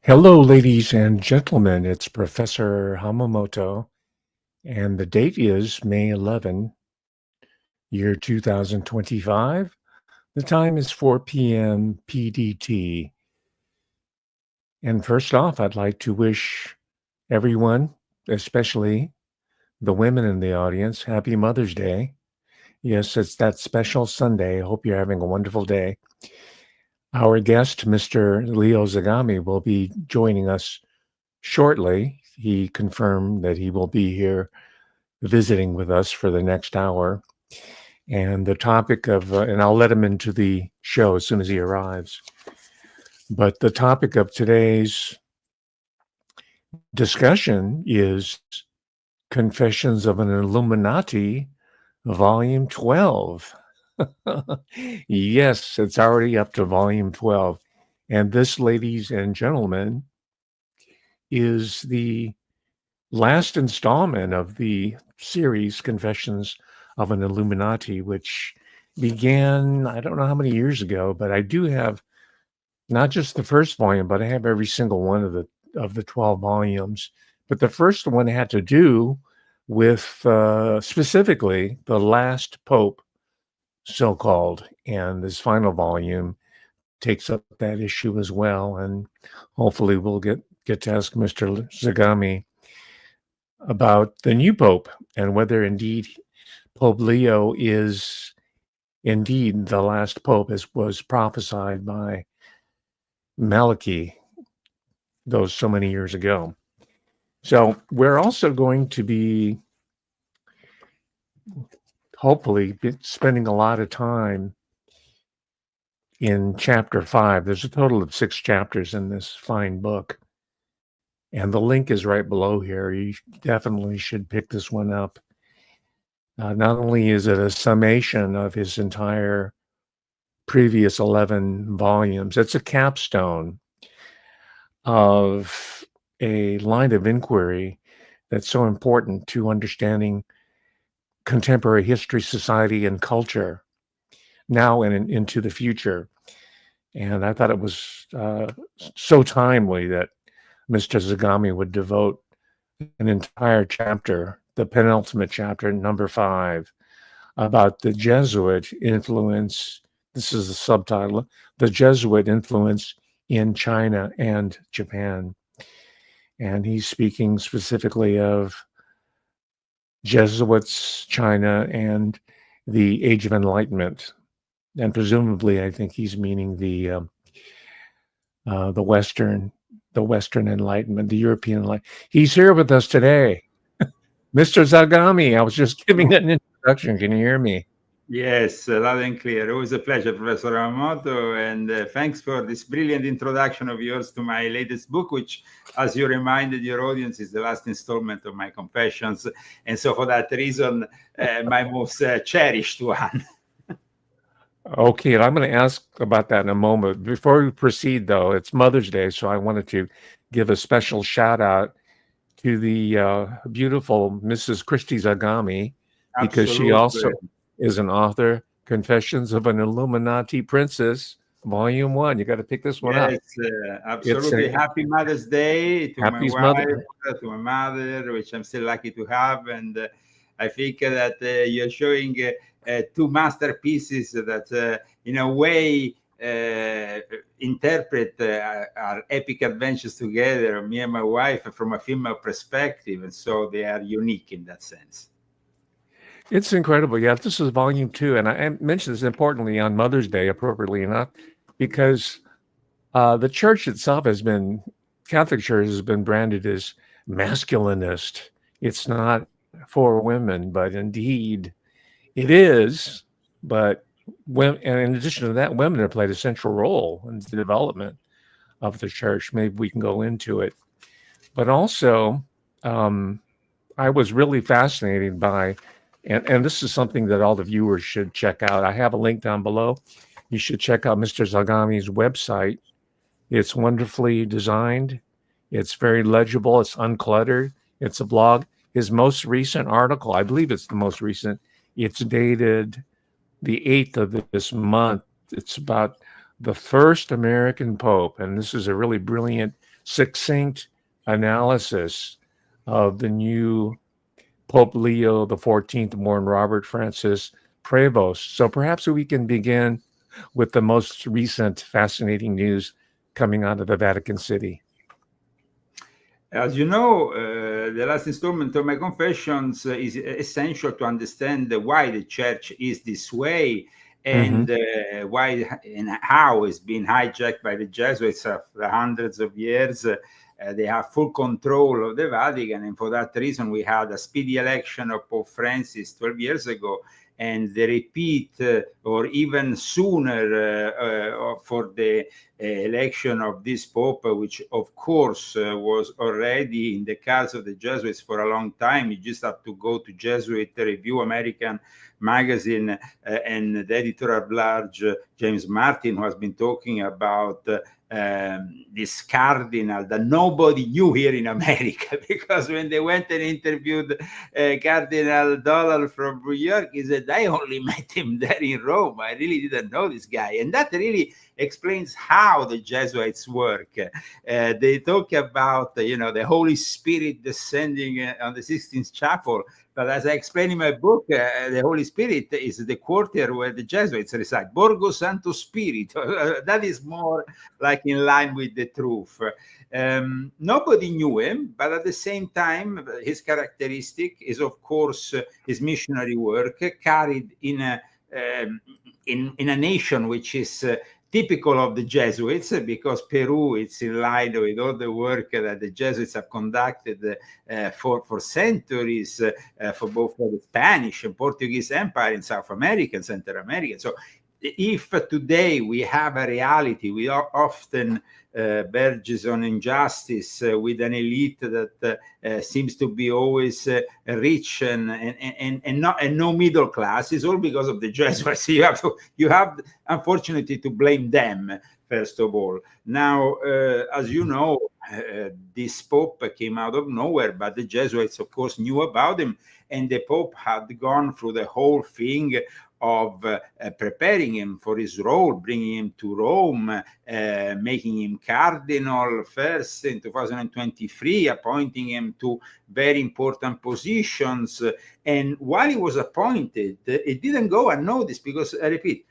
Hello, ladies and gentlemen. It's Professor Hamamoto, and the date is May 11, year 2025. The time is 4 p.m. PDT. And first off, I'd like to wish everyone, especially the women in the audience, Happy Mother's Day. Yes, it's that special Sunday. I hope you're having a wonderful day. Our guest, Mr. Leo Zagami, will be joining us shortly. He confirmed that he will be here visiting with us for the next hour. And the topic of, and I'll let him into the show as soon as he arrives. But the topic of today's discussion is Confessions of an Illuminati, Volume 12. Yes, it's already up to Volume 12. And this, ladies and gentlemen, is the last installment of the series Confessions of an Illuminati, which began, I don't know how many years ago, but I do have not just the first volume, but I have every single one of the 12 volumes. But the first one had to do with specifically the last pope, so-called, and this final volume takes up that issue as well. And hopefully we'll get to ask Mr. Zagami about the new pope and whether indeed Pope Leo is indeed the last pope, as was prophesied by Malachi those so many years ago. So we're also going to be hopefully spending a lot of time in chapter 5. There's a total of 6 chapters in this fine book, and the link is right below here. You definitely should pick this one up. Not only is it a summation of his entire previous 11 volumes, it's a capstone of a line of inquiry that's so important to understanding contemporary history, society, and culture now and into the future. And I thought it was so timely that Mr. Zagami would devote an entire chapter, the penultimate chapter, number 5, about the Jesuit influence. This is the subtitle, The Jesuit Influence in China and Japan. And he's speaking specifically of Jesuits, China, and the Age of Enlightenment. And presumably, I think he's meaning the Western Enlightenment, the European Enlightenment. He's here with us today, Mr. Zagami. I was just giving an introduction. Can you hear me? Yes, loud and clear. Always a pleasure, Professor Yamamoto, and thanks for this brilliant introduction of yours to my latest book, which, as you reminded your audience, is the last installment of my Confessions, and so for that reason, my most cherished one. Okay, and I'm going to ask about that in a moment. Before we proceed, though, it's Mother's Day, so I wanted to give a special shout out to the beautiful Mrs. Christy Zagami, because she also is an author, Confessions of an Illuminati Princess, Volume 1. You got to pick this one up. Yes, absolutely. Happy Mother's Day to my wife, to my mother, which I'm still lucky to have. And I think that you're showing 2 masterpieces that, in a way, interpret our epic adventures together, me and my wife, from a female perspective. And so they are unique in that sense. It's incredible. Yeah, this is volume 2. And I mentioned this importantly on Mother's Day, appropriately enough, because the church itself Catholic Church has been branded as masculinist. It's not for women, but indeed it is. But and in addition to that, women have played a central role in the development of the church. Maybe we can go into it. But also, I was really fascinated by, and this is something that all the viewers should check out. I have a link down below. You should check out Mr. Zagami's website. It's wonderfully designed. It's very legible. It's uncluttered. It's a blog. His most recent article, I believe it's the most recent, it's dated the 8th of this month. It's about the first American Pope. And this is a really brilliant succinct analysis of the new Pope Leo the 14th born Robert Francis Prevost. So perhaps we can begin with the most recent fascinating news coming out of the Vatican City. As you know, the last installment of my confessions is essential to understand why the church is this way, and why and how it's been hijacked by the Jesuits for hundreds of years. They have full control of the Vatican, and for that reason, we had a speedy election of Pope Francis 12 years ago, and the repeat or even sooner for the election of this Pope, which of course was already in the cards of the Jesuits for a long time. You just have to go to Jesuit Review American magazine, and the editor at large, James Martin, who has been talking about this cardinal that nobody knew here in America, because when they went and interviewed Cardinal Dollal from New York, he said, I only met him there in Rome. I really didn't know this guy. And that really explains how the Jesuits work. They talk about, the Holy Spirit descending on the Sistine Chapel. But as I explain in my book, the Holy Spirit is the quarter where the Jesuits reside, Borgo Santo Spirito. That is more like in line with the truth. Nobody knew him, but at the same time, his characteristic is, of course, his missionary work carried in a nation which is typical of the Jesuits, because Peru is in line with all the work that the Jesuits have conducted for centuries, for both the Spanish and Portuguese Empire in South America and Central America. So if today we have a reality, we are often verges on injustice with an elite that seems to be always rich and no middle class, is all because of the Jesuits. You have unfortunately to blame them first of all. Now, as you know, this Pope came out of nowhere, but the Jesuits, of course, knew about him, and the Pope had gone through the whole thing of preparing him for his role, bringing him to Rome, making him cardinal first in 2023, appointing him to very important positions. And while he was appointed, it didn't go unnoticed, because, I repeat,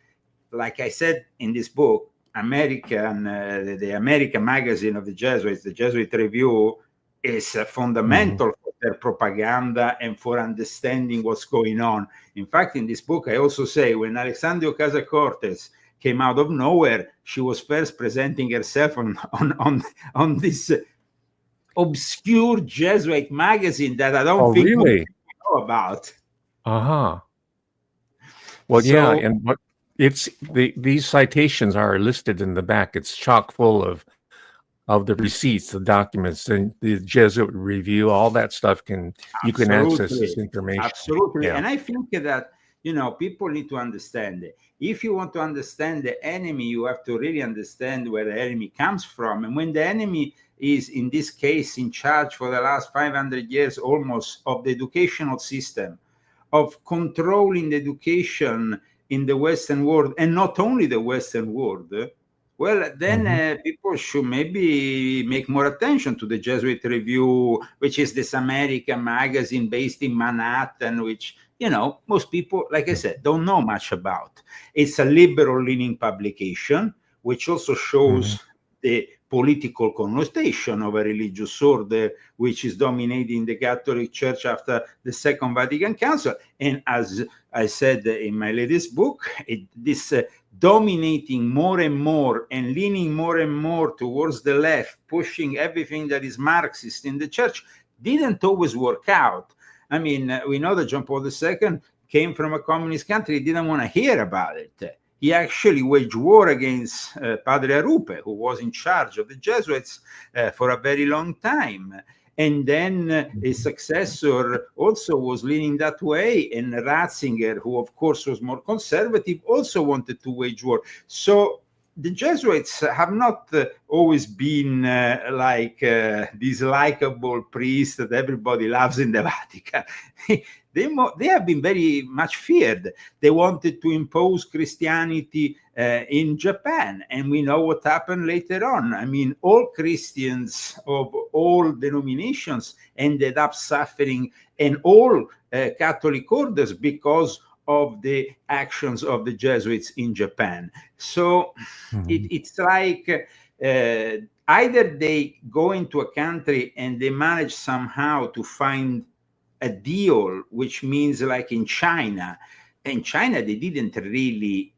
like I said in this book, the American magazine of the Jesuits, the Jesuit Review, is fundamental for their propaganda and for understanding what's going on. In fact, in this book, I also say when Alexandria Ocasio-Cortez came out of nowhere, she was first presenting herself on this obscure Jesuit magazine that I don't think really know about. Well, so, yeah, and what it's these citations are listed in the back. It's chock full of the receipts, the documents, and the Jesuit Review, all that stuff you can access this information. Absolutely. Yeah. And I think that, people need to understand it. If you want to understand the enemy, you have to really understand where the enemy comes from. And when the enemy is, in this case, in charge for the last 500 years almost of the educational system, of controlling the education in the Western world, and not only the Western world, well, then people should maybe make more attention to the Jesuit Review, which is this American magazine based in Manhattan, which, most people, like I said, don't know much about. It's a liberal-leaning publication, which also shows the political connotation of a religious order, which is dominating the Catholic Church after the Second Vatican Council. And as I said in my latest book, this dominating more and more and leaning more and more towards the left, pushing everything that is Marxist in the church, didn't always work out. I mean, we know that John Paul II came from a communist country. He didn't want to hear about it. He actually waged war against Padre Arupe, who was in charge of the Jesuits for a very long time. And then his successor also was leaning that way. And Ratzinger, who of course was more conservative, also wanted to wage war. So the Jesuits have not always been like this likable priest that everybody loves in the Vatican. They have been very much feared. They wanted to impose Christianity in Japan, and we know what happened later on. I mean, all Christians of all denominations ended up suffering, and all Catholic orders, because of the actions of the Jesuits in Japan. So it's like either they go into a country and they manage somehow to find a deal, which means like in China. In China, they didn't really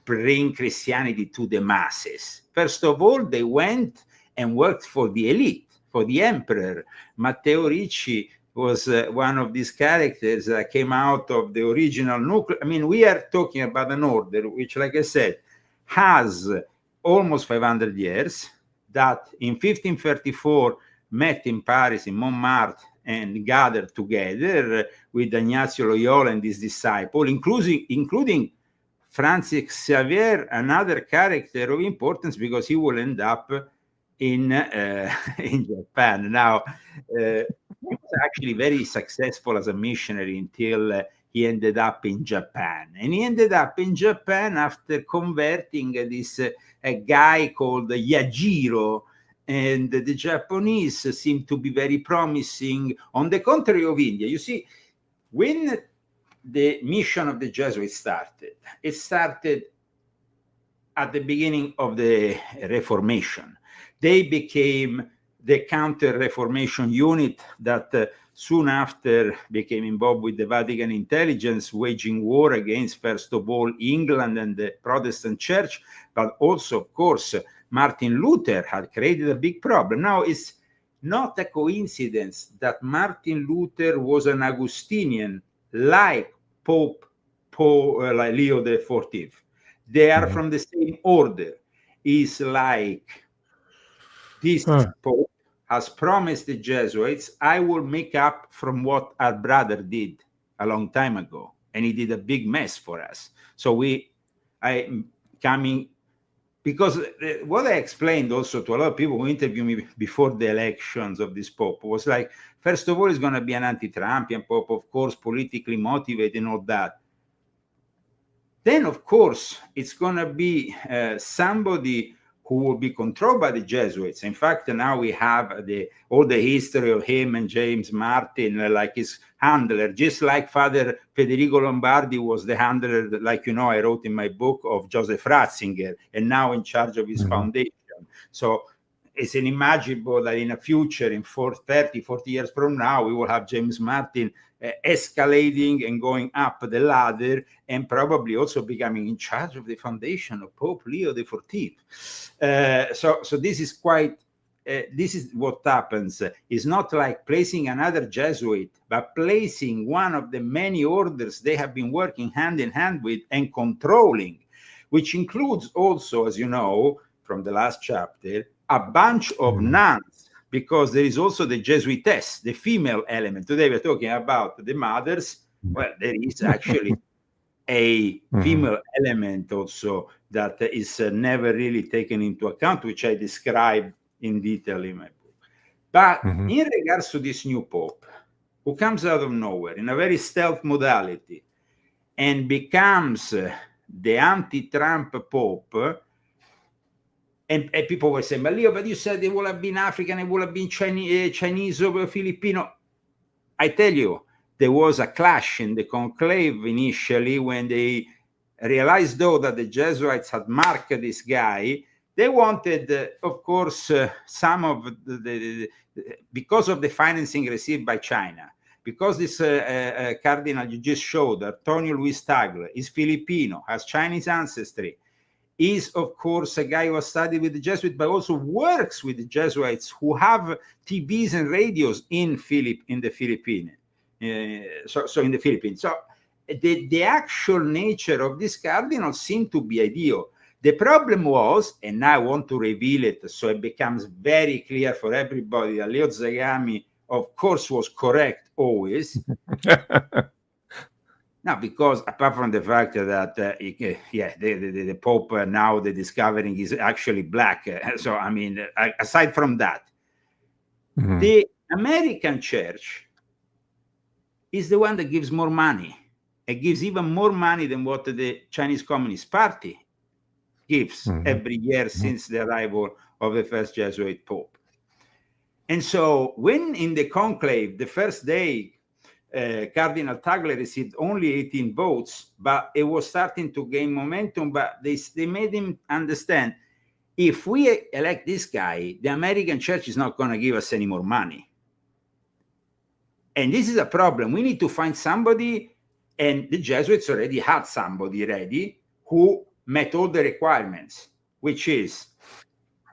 bring Christianity to the masses. First of all, they went and worked for the elite, for the emperor. Matteo Ricci was one of these characters that came out of the original nuclear. I mean, we are talking about an order which, like I said, has almost 500 years, that in 1534 met in Paris, in Montmartre, and gathered together with Ignazio Loyola and his disciple, including Francis Xavier, another character of importance, because he will end up in Japan. Now, he was actually very successful as a missionary until he ended up in Japan. And he ended up in Japan after converting this a guy called Yajiro. And the Japanese seem to be very promising, on the contrary of India. You see, when the mission of the Jesuits started, it started at the beginning of the Reformation. They became the Counter-Reformation unit that soon after became involved with the Vatican intelligence, waging war against, first of all, England and the Protestant Church, but also, of course, Martin Luther had created a big problem. Now, it's not a coincidence that Martin Luther was an Augustinian, like Pope like Leo XIV. They are from the same order. It's like this Pope has promised the Jesuits, I will make up from what our brother did a long time ago. And he did a big mess for us. So because what I explained also to a lot of people who interviewed me before the elections of this Pope was like, first of all, he's going to be an anti-Trumpian Pope, of course, politically motivated and all that. Then, of course, it's going to be somebody who will be controlled by the Jesuits. In fact, now we have all the history of him and James Martin, like his handler, just like Father Federico Lombardi was the handler, like, I wrote in my book, of Joseph Ratzinger, and now in charge of his foundation. So it's unimaginable that in a future, in 30, 40 years from now, we will have James Martin escalating and going up the ladder, and probably also becoming in charge of the foundation of Pope Leo XIV. So this is this is what happens. It's not like placing another Jesuit, but placing one of the many orders they have been working hand in hand with and controlling, which includes also, as you know, from the last chapter, a bunch of nuns, because there is also the Jesuitess, the female element. Today we're talking about the Martyrs. Well, there is actually a female element also that is never really taken into account, which I describe in detail in my book. But in regards to this new Pope, who comes out of nowhere in a very stealth modality and becomes the anti-Trump Pope, and people were saying, but Leo, but you said it would have been African, it would have been Chinese or Filipino. I tell you, there was a clash in the conclave initially when they realized, though, that the Jesuits had marked this guy. They wanted, of course, some of because of the financing received by China, because this cardinal you just showed, Antonio Luis Tagle, is Filipino, has Chinese ancestry, is, of course, a guy who has studied with the Jesuits, but also works with the Jesuits who have TVs and radios in the Philippines. So in the Philippines. So the actual nature of this cardinal seemed to be ideal. The problem was, and now I want to reveal it so it becomes very clear for everybody, that Leo Zagami, of course, was correct always. Now, because apart from the fact that, the Pope now the discovering is actually black. So, I mean, aside from that, the American church is the one that gives more money. It gives even more money than what the Chinese Communist Party gives every year since the arrival of the first Jesuit Pope. And so when in the conclave, the first day, Cardinal Tagle received only 18 votes, but it was starting to gain momentum. But they made him understand, if we elect this guy, the American church is not going to give us any more money. And this is a problem. We need to find somebody, and the Jesuits already had somebody ready who met all the requirements, which is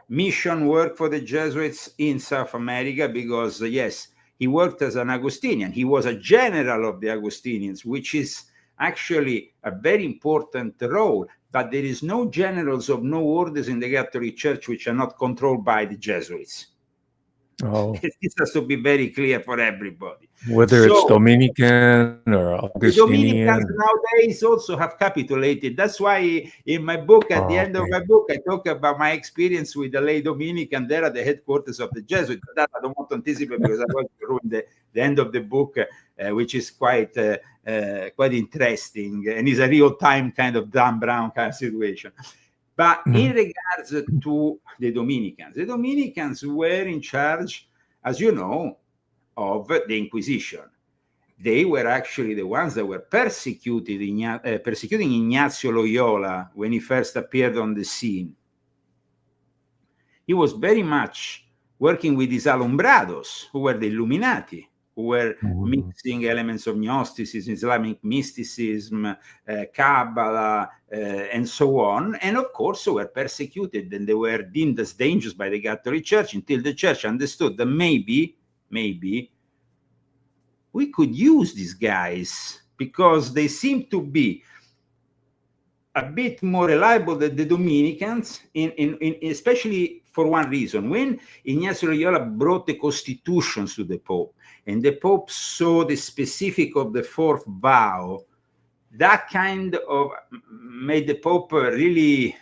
mission work for the Jesuits in South America, because yes, he worked as an Augustinian. He was a general of the Augustinians, which is actually a very important role. But there is no generals of no orders in the Catholic Church which are not controlled by the Jesuits. Oh, This has to be very clear for everybody. whether it's Dominican or Augustinian. The Dominicans nowadays also have capitulated. That's why in my book, at the end of my book, I talk about my experience with the lay Dominican there at the headquarters of the Jesuits. That I don't want to anticipate because I want to ruin the end of the book, which is quite interesting and is a real-time kind of Dan Brown kind of situation. But in regards to the Dominicans were in charge, as you know, of the Inquisition. They were actually the ones that were persecuting Ignacio Loyola when he first appeared on the scene. He was very much working with these alumbrados, who were the Illuminati, who were mixing elements of Gnosticism, Islamic mysticism, Kabbalah, and so on. And of course, were persecuted, and they were deemed as dangerous by the Catholic Church until the Church understood that maybe we could use these guys because they seem to be a bit more reliable than the Dominicans, especially for one reason. When Ignacio Loyola brought the constitutions to the Pope, and the Pope saw the specific of the fourth vow, that kind of made the Pope really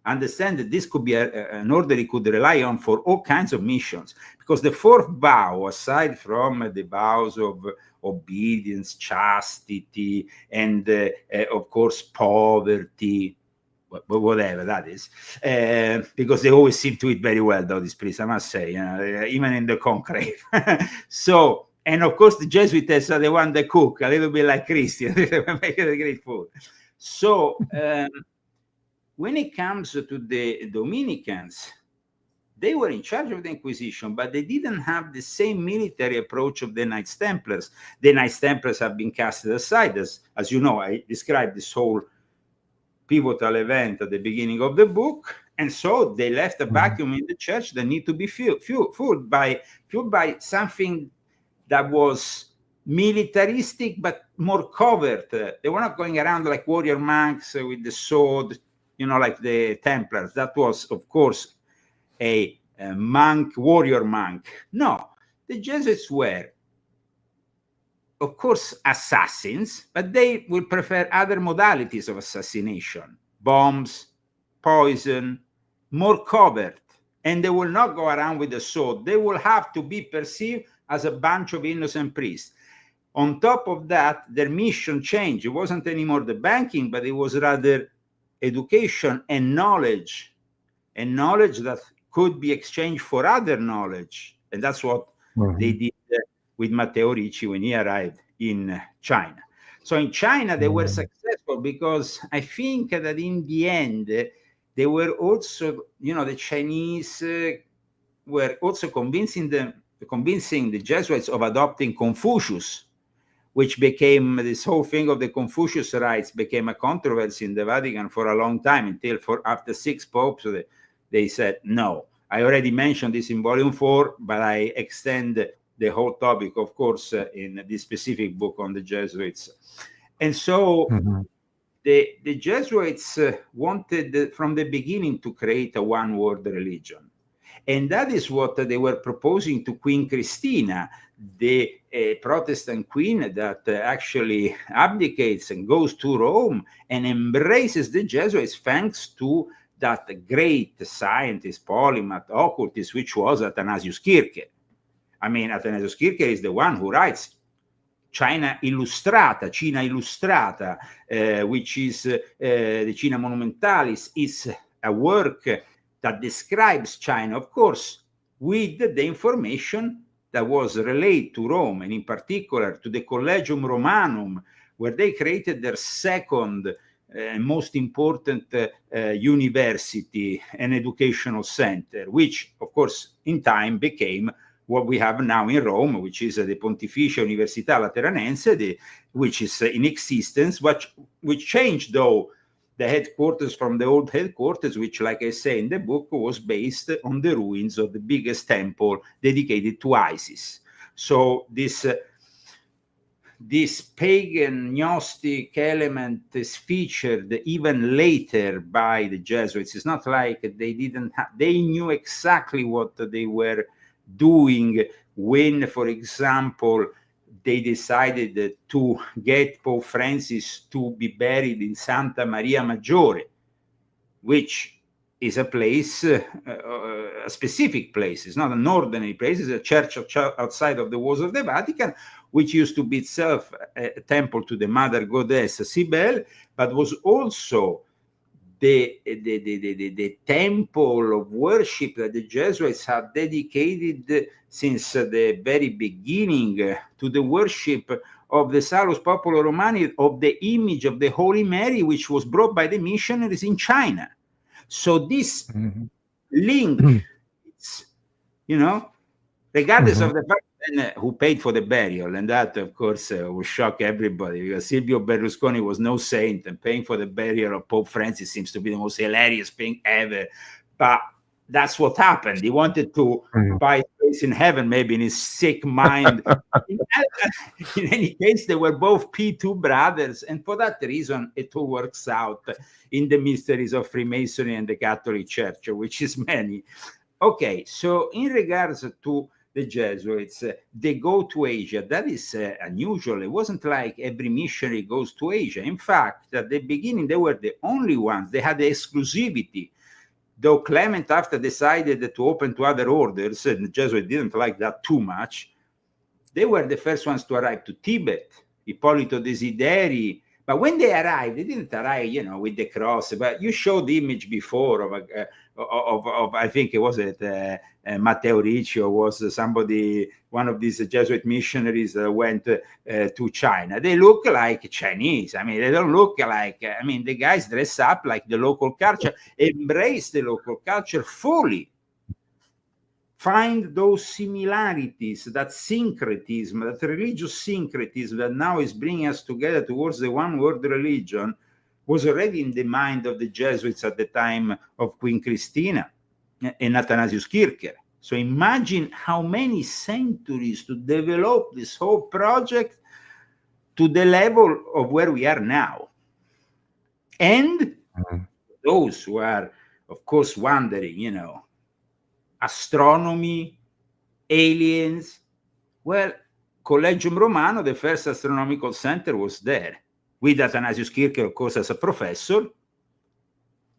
understand that this could be an order he could rely on for all kinds of missions. Because the fourth vow, aside from the vows of obedience, chastity, and of course poverty, whatever that is, because they always seem to eat very well, though, these priests, I must say, even in the conclave. So, and of course the Jesuits are the one that cook, a little bit like Christians, they make a great food. So when it comes to the Dominicans, they were in charge of the Inquisition, but they didn't have the same military approach of the Knights Templars. The Knights Templars have been cast aside, as you know. I described this whole pivotal event at the beginning of the book, and so they left a vacuum in the church that need to be filled by something that was militaristic but more covert. They were not going around like warrior monks with the sword, like the Templars. That was, of course, a warrior monk. No, the Jesuits were, of course, assassins, but they will prefer other modalities of assassination: bombs, poison, more covert. And they will not go around with a sword. They will have to be perceived as a bunch of innocent priests. On top of that, their mission changed. It wasn't anymore the banking, but it was rather education and knowledge that could be exchanged for other knowledge. And that's what they did with Matteo Ricci when he arrived in China. So in China, they were successful because I think that in the end, they were also, the Chinese were also convincing the Jesuits of adopting Confucius, which became, this whole thing of the Confucius rites became a controversy in the Vatican for a long time, until after 6 popes, they said no. I already mentioned this in volume 4, but I extend the whole topic, of course, in this specific book on the Jesuits. And so the Jesuits wanted from the beginning to create a one-world religion. And that is what they were proposing to Queen Christina, the a Protestant queen that actually abdicates and goes to Rome and embraces the Jesuits thanks to that great scientist, polymath, occultist, which was Athanasius Kircher. I mean, Athanasius Kircher is the one who writes Cina Illustrata, which is the Cina Monumentalis, is a work that describes China, of course, with the information that was relayed to Rome, and in particular to the Collegium Romanum, where they created their second most important university and educational center, which, of course, in time became what we have now in Rome, which is the Pontificia Università Lateranense, which is in existence, which changed, though, the headquarters from the old headquarters, which, like I say in the book, was based on the ruins of the biggest temple dedicated to Isis. So this pagan Gnostic element is featured even later by the Jesuits. It's not like they knew exactly what they were doing when, for example, they decided to get Pope Francis to be buried in Santa Maria Maggiore, which is a place, a specific place. It's not an ordinary place. It's a church outside of the walls of the Vatican, which used to be itself a temple to the mother goddess Cybele, but was also the temple of worship that the Jesuits had dedicated since the very beginning to the worship of the Salus Populo Romani, of the image of the Holy Mary, which was brought by the missionaries in China. So this link, it's, regardless of the fact who paid for the burial, and that, of course, will shock everybody, because Silvio Berlusconi was no saint, and paying for the burial of Pope Francis seems to be the most hilarious thing ever. But that's what happened. He wanted to buy space in heaven, maybe, in his sick mind. In any case, they were both P2 brothers, and for that reason, it all works out in the mysteries of Freemasonry and the Catholic Church, which is many. Okay, so in regards to the Jesuits, they go to Asia. That is unusual. It wasn't like every missionary goes to Asia. In fact, at the beginning, they were the only ones. They had the exclusivity. Though Clement after decided to open to other orders, and the Jesuits didn't like that too much, they were the first ones to arrive to Tibet. Ippolito Desideri. But when they arrived, they didn't arrive, with the cross. But you showed the image before of I think it was Matteo Ricci, or was somebody, one of these Jesuit missionaries that went to China. They look like Chinese. I mean, they don't look like, the guys dress up like the local culture, embrace the local culture fully. Find those similarities, that syncretism, that religious syncretism that now is bringing us together towards the one world religion, was already in the mind of the Jesuits at the time of Queen Christina and Athanasius Kircher. So imagine how many centuries to develop this whole project to the level of where we are now. And those who are, of course, wondering, astronomy, aliens. Well, Collegium Romano, the first astronomical center, was there, with Athanasius Kircher, of course, as a professor.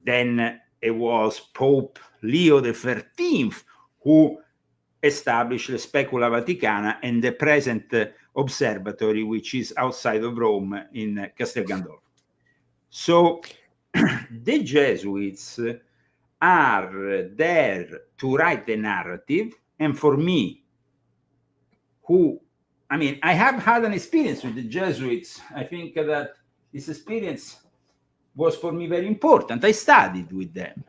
Then it was Pope Leo XIII who established the Specula Vaticana and the present observatory, which is outside of Rome in Castel Gandolfo. So the Jesuits are there to write the narrative. And for me, I have had an experience with the Jesuits. I think that this experience was for me very important. I studied with them.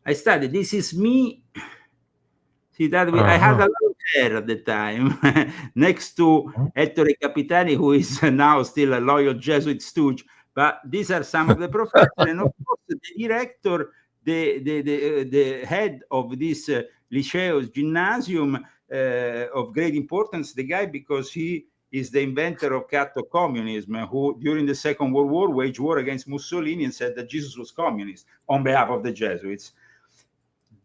This is me. See that I had a long hair at the time, next to Ettore Capitani, who is now still a loyal Jesuit stooge. But these are some of the professors, and of course the director, the head of this Liceo Gymnasium of great importance, the guy, because he is the inventor of catto-communism, who during the Second World War waged war against Mussolini and said that Jesus was communist on behalf of the Jesuits.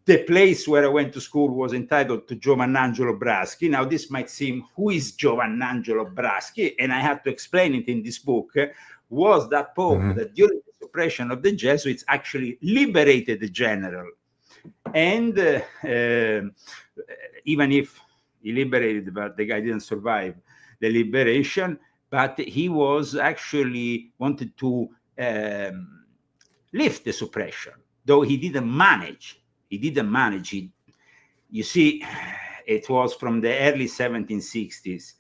the place where I went to school was entitled to Giovannangelo Braschi. Now, this might seem, who is Giovannangelo Braschi? And I had to explain it in this book. Was that Pope that during the suppression of the Jesuits actually liberated the general. And even if he liberated, but the guy didn't survive the liberation, but he was actually wanted to lift the suppression, though he didn't manage. You see, it was from the early 1760s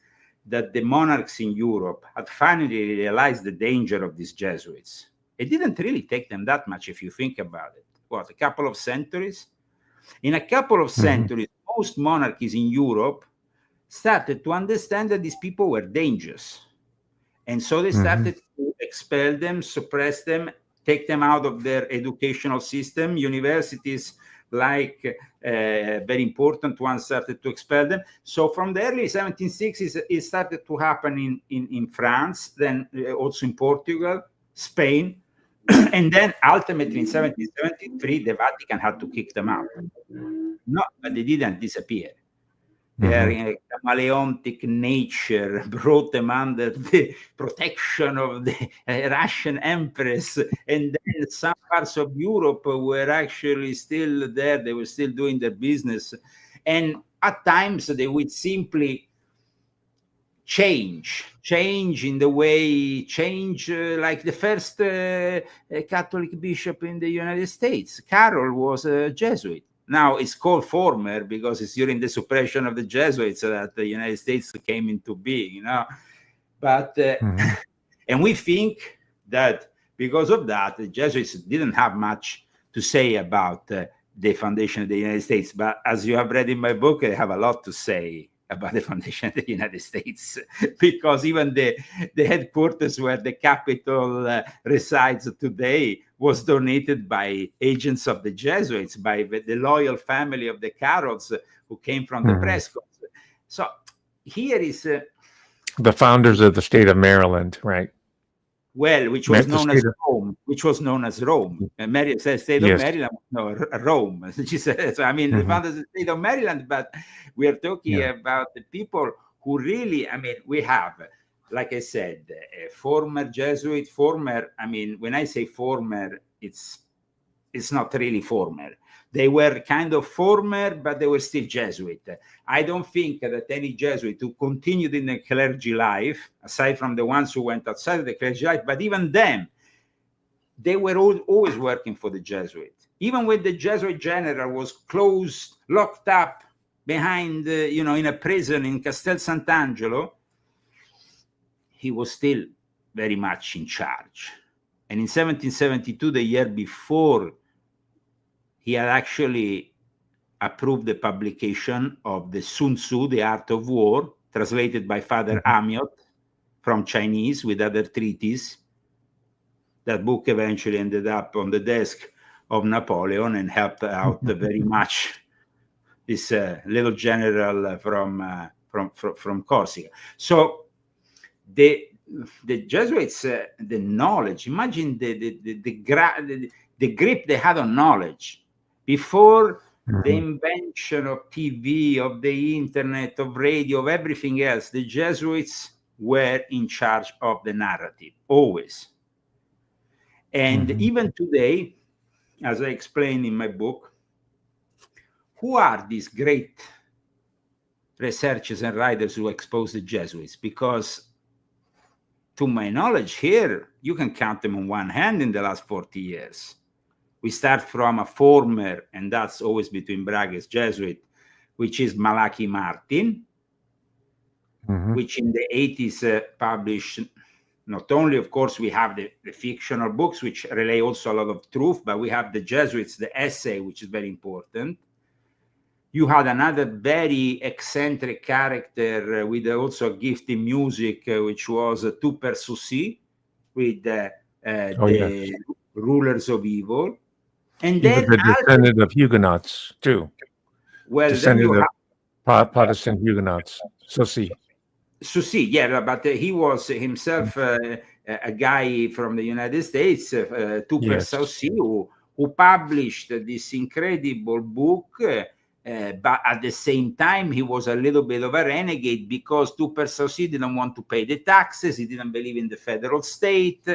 that the monarchs in Europe had finally realized the danger of these Jesuits. It didn't really take them that much if you think about it. What, a couple of centuries? In a couple of centuries, most monarchies in Europe started to understand that these people were dangerous. And so they started to expel them, suppress them, take them out of their educational system. Universities, like very important ones, started to expel them. So from the early 1760s, it started to happen in France, then also in Portugal, Spain. And then ultimately in 1773, the Vatican had to kick them out. No, but they didn't disappear. Their chameleontic nature brought them under the protection of the Russian Empress. And then some parts of Europe were actually still there. They were still doing their business. And at times they would simply change in the way, like the first Catholic bishop in the United States. Carroll was a Jesuit. Now it's called former because it's during the suppression of the Jesuits that the United States came into being, you know. But and we think that because of that, the Jesuits didn't have much to say about the foundation of the United States. But as you have read in my book, I have a lot to say about the foundation of the United States, because even the headquarters where the Capitol resides today was donated by agents of the Jesuits, by the loyal family of the Carrolls who came from the Prescotts. So here is the founders of the state of Maryland, right? Well, which was known as Rome. The state of Maryland, no, Rome. So, I mean, the founders of the state of Maryland, but we are talking about the people who really, I mean, we have, like I said, a former Jesuit, I mean, when I say former, it's not really former. They were kind of former, but they were still Jesuit. I don't think that any Jesuit who continued in the clergy life, aside from the ones who went outside of the clergy life, but even them, they were always working for the Jesuit. Even when the Jesuit general was closed, locked up behind, in a prison in Castel Sant'Angelo, he was still very much in charge. And in 1772, the year before, he had actually approved the publication of the Sun Tzu, The Art of War, translated by Father Amiot from Chinese with other treatises. That book eventually ended up on the desk of Napoleon and helped out very much this little general from Corsica. So the Jesuits, the knowledge, imagine the grip they had on knowledge. Before the invention of TV, of the internet, of radio, of everything else, the Jesuits were in charge of the narrative, always. And even today, as I explain in my book, who are these great researchers and writers who expose the Jesuits? Because to my knowledge here, you can count them on one hand in the last 40 years. We start from a former, and that's always between brackets, Jesuit, which is Malachi Martin, which in the 80s published, not only, of course, we have the fictional books, which relay also a lot of truth, but we have the Jesuits, the essay, which is very important. You had another very eccentric character with also a gift in music, which was Tupper Sussi, with the Rulers of Evil. And he then was a descendant of Huguenots too. Well, descendant then you of Protestant Huguenots. Sussi, yeah, but he was himself a guy from the United States, Tupper Sussi, who who published this incredible book. But at the same time, he was a little bit of a renegade because to Persaud didn't want to pay the taxes. He didn't believe in the federal state.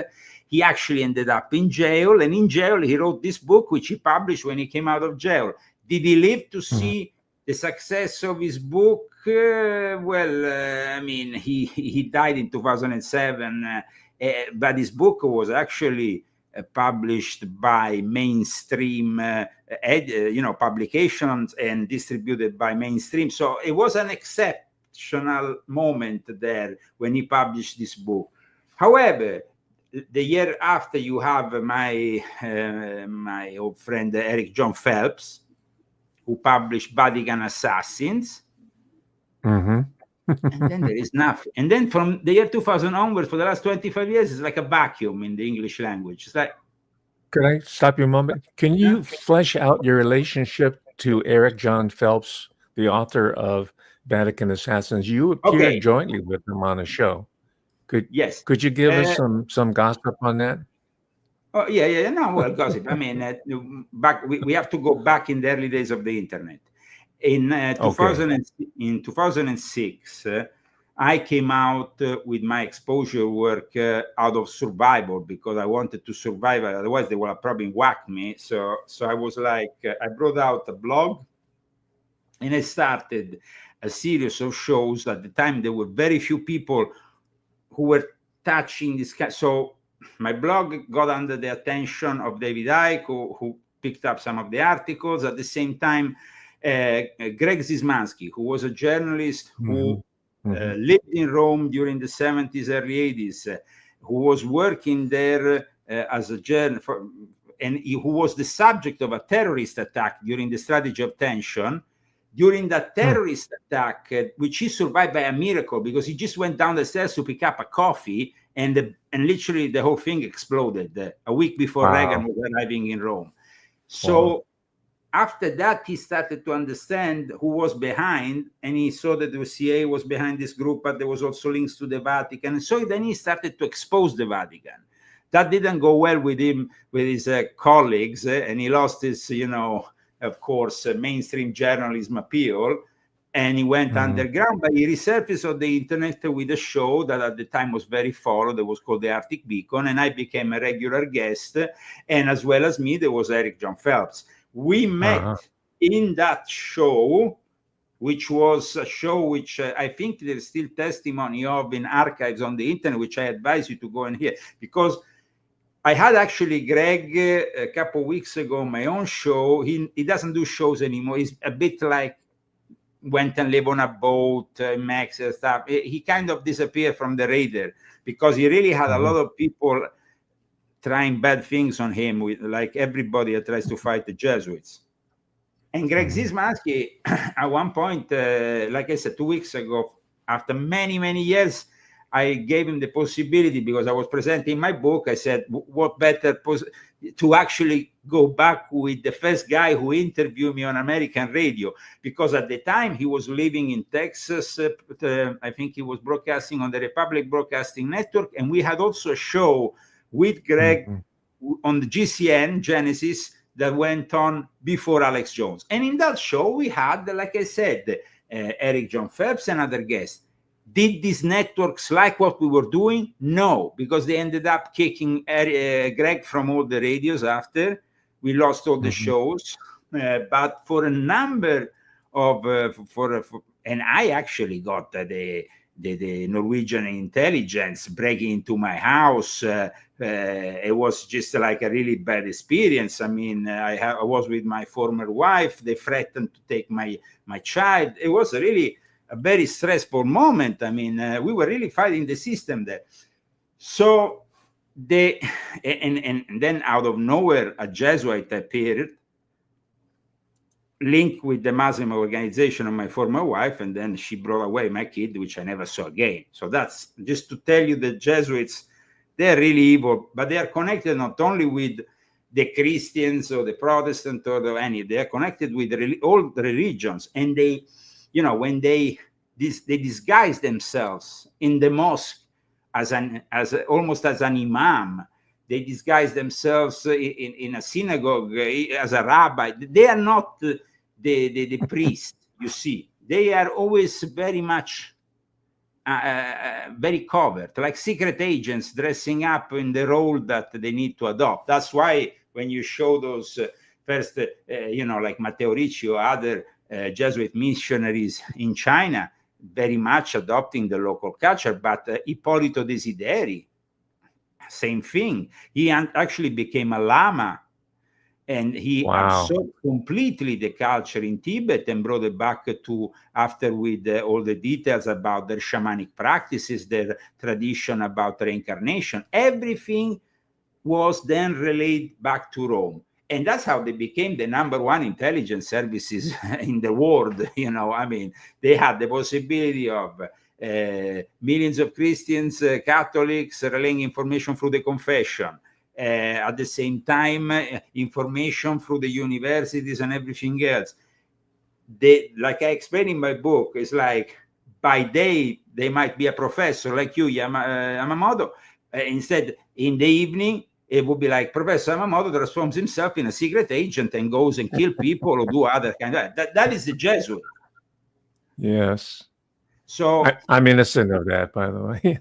He actually ended up in jail. And in jail, he wrote this book, which he published when he came out of jail. Did he live to see the success of his book? I mean, he died in 2007. But his book was actually published by mainstream publications and distributed by mainstream. So it was an exceptional moment there when he published this book. However, the year after, you have my old friend Eric John Phelps, who published Vatican Assassins. Mm-hmm. And then there is nothing. And then from the year 2000 onwards, for the last 25 years, it's like a vacuum in the English language. It's like, Could I stop you a moment? Can you flesh out your relationship to Eric John Phelps, the author of Vatican Assassins? You appeared jointly with him on a show. Could you give us some gossip on that? Oh yeah. No, well, gossip. I mean, we have to go back in the early days of the internet. In 2006, I came out with my exposure work out of survival because I wanted to survive. Otherwise, they would have probably whacked me. So I was like, I brought out a blog, and I started a series of shows. At the time, there were very few people who were touching this. So my blog got under the attention of David Icke, who picked up some of the articles. At the same time, Greg Zismansky, who was a journalist who lived in Rome during the 70s, early 80s, who was working there as a journalist, and who was the subject of a terrorist attack during the Strategy of Tension. During that terrorist attack, which he survived by a miracle because he just went down the stairs to pick up a coffee, and literally the whole thing exploded a week before Reagan was arriving in Rome. So after that, he started to understand who was behind, and he saw that the CIA was behind this group, but there was also links to the Vatican. And so then he started to expose the Vatican. That didn't go well with him, with his colleagues, and he lost his, of course, mainstream journalism appeal, and he went underground. But he resurfaced on the internet with a show that at the time was very followed. It was called the Arctic Beacon, and I became a regular guest. And as well as me, there was Eric John Phelps. We met in that show, which was a show which I think there's still testimony of in archives on the internet, which I advise you to go and hear, because I had actually Greg a couple of weeks ago, my own show. He doesn't do shows anymore. He's a bit like went and live on a boat, Max and stuff. He kind of disappeared from the radar because he really had a lot of people trying bad things on him, like everybody that tries to fight the Jesuits. And Greg Zismansky, at one point, like I said, 2 weeks ago, after many, many years, I gave him the possibility, because I was presenting my book. I said, what better to actually go back with the first guy who interviewed me on American radio, because at the time he was living in Texas. I think he was broadcasting on the Republic Broadcasting Network. And we had also a show with Greg on the GCN Genesis that went on before Alex Jones. And in that show, we had, like I said, Eric John Phelps and other guests. Did these networks like what we were doing? No, because they ended up kicking Greg from all the radios after. We lost all the shows. But for a number of, and I actually got the Norwegian intelligence breaking into my house. It was just like a really bad experience. I mean, I was with my former wife. They threatened to take my child. It was really a very stressful moment. I mean, we were really fighting the system there. So and then out of nowhere, a Jesuit appeared, linked with the Muslim organization of my former wife, and then she brought away my kid, which I never saw again. So that's just to tell you the Jesuits, they're really evil, but they are connected not only with the Christians or the Protestant or any, they are connected with all the religions. And they, when they disguise themselves in the mosque as almost as an imam, they disguise themselves in a synagogue as a rabbi. They are not the priest, you see. They are always very much very covert, like secret agents dressing up in the role that they need to adopt. That's why when you show those first, like Matteo Ricci or other Jesuit missionaries in China, very much adopting the local culture, but Ippolito Desideri, same thing. He actually became a lama, and he absorbed completely the culture in Tibet and brought it back to, after with all the details about their shamanic practices, their tradition about reincarnation. Everything was then relayed back to Rome. And that's how they became the #1 intelligence services in the world. I mean, they had the possibility of millions of Christians, Catholics relaying information through the confession. At the same time, information through the universities and everything else. Like I explained in my book, it's like by day, they might be a professor like you, Yamamoto. Instead, in the evening, it would be like Professor Yamamoto transforms himself in a secret agent and goes and kill people or do other kind of that is the Jesuit. Yes. So I'm innocent of that, by the way.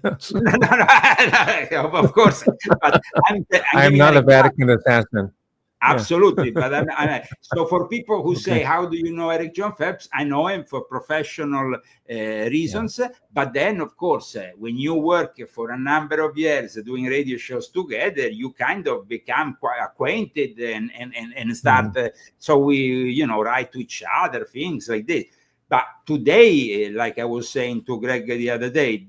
No, of course. But I'm not a Vatican assassin. Absolutely. Yeah. But so for people who say, how do you know Eric John Phelps? I know him for professional reasons. Yeah. But then, of course, when you work for a number of years doing radio shows together, you kind of become quite acquainted and start. So we, write to each other, things like this. But today, like I was saying to Greg the other day,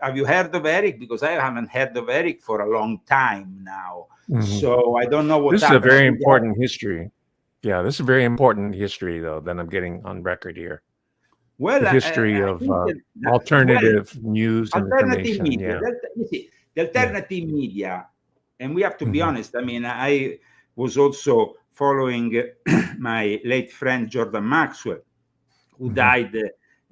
have you heard of Eric? Because I haven't heard of Eric for a long time now. So I don't know what this happened. Is a very important history. Yeah, this is a very important history, though, that I'm getting on record here. Well, the history of alternative news and information. Media. You see, the alternative media, and we have to be honest. I mean, I was also following my late friend Jordan Maxwell, who died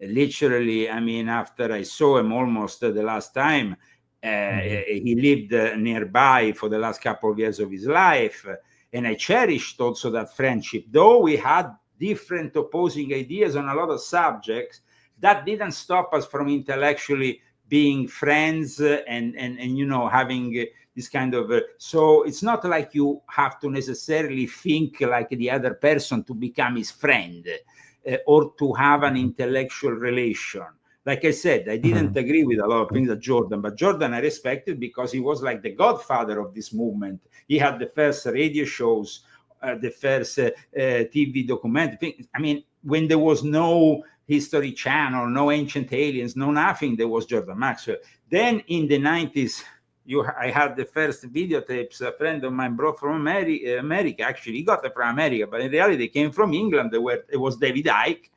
literally, I mean, after I saw him almost the last time. He lived nearby for the last couple of years of his life, and I cherished also that friendship. Though we had different opposing ideas on a lot of subjects, that didn't stop us from intellectually being friends and having this kind of so it's not like you have to necessarily think like the other person to become his friend or to have an intellectual relation. Like I said, I didn't agree with a lot of things that Jordan, but Jordan I respected because he was like the godfather of this movement. He had the first radio shows, the first TV documentary. I mean, when there was no History Channel, no Ancient Aliens, no nothing, there was Jordan Maxwell. Then in the 90s, I had the first videotapes a friend of mine brought from America. Actually, he got them from America, but in reality, they came from England. It was David Icke.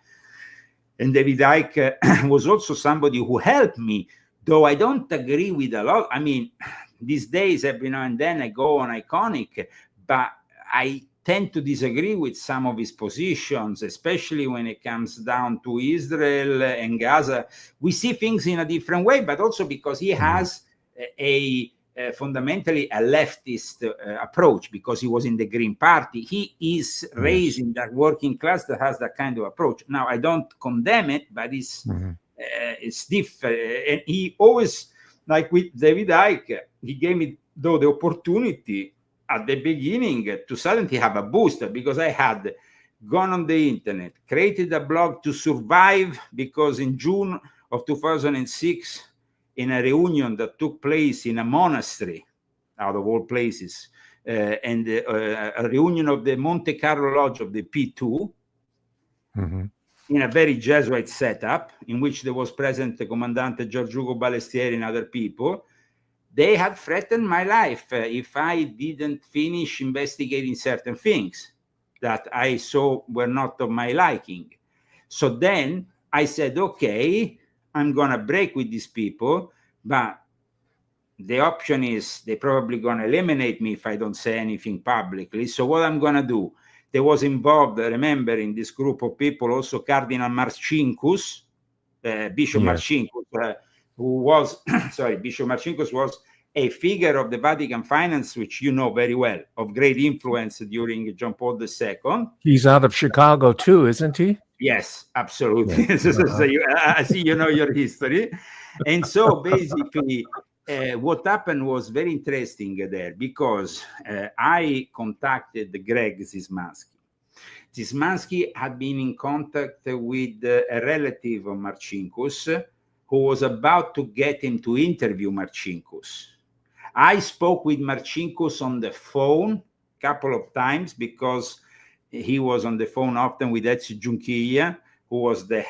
And David Icke was also somebody who helped me, though I don't agree with a lot. I mean, these days, every now and then I go on Iconic, but I tend to disagree with some of his positions, especially when it comes down to Israel and Gaza. We see things in a different way, but also because he has fundamentally a leftist approach, because he was in the Green Party. He is raised in that working class that has that kind of approach. Now, I don't condemn it, but it's different. And he always, like with David Icke, he gave me, though, the opportunity at the beginning to suddenly have a booster, because I had gone on the internet, created a blog to survive, because in June of 2006, in a reunion that took place in a monastery, out of all places, and a reunion of the Monte Carlo Lodge of the P2, in a very Jesuit setup, in which there was present the Commandante Giorgio Ugo Balestieri and other people. They had threatened my life if I didn't finish investigating certain things that I saw were not of my liking. So then I said, okay, I'm going to break with these people, but the option is they're probably going to eliminate me if I don't say anything publicly. So what I'm going to do, there was involved, remember, in this group of people, also Cardinal Marcinkus, Bishop Marcinkus, who was, Bishop Marcinkus was a figure of the Vatican finance, which you know very well, of great influence during John Paul II. He's out of Chicago too, isn't he? Yes, absolutely. Yeah. So I see you know your history. And so basically, what happened was very interesting there, because I contacted Greg Zismansky. Zismansky had been in contact with a relative of Marcinkus, who was about to get him to interview Marcinkus. I spoke with Marcinkus on the phone a couple of times, because he was on the phone often with Ezio Giunchiglia, who was the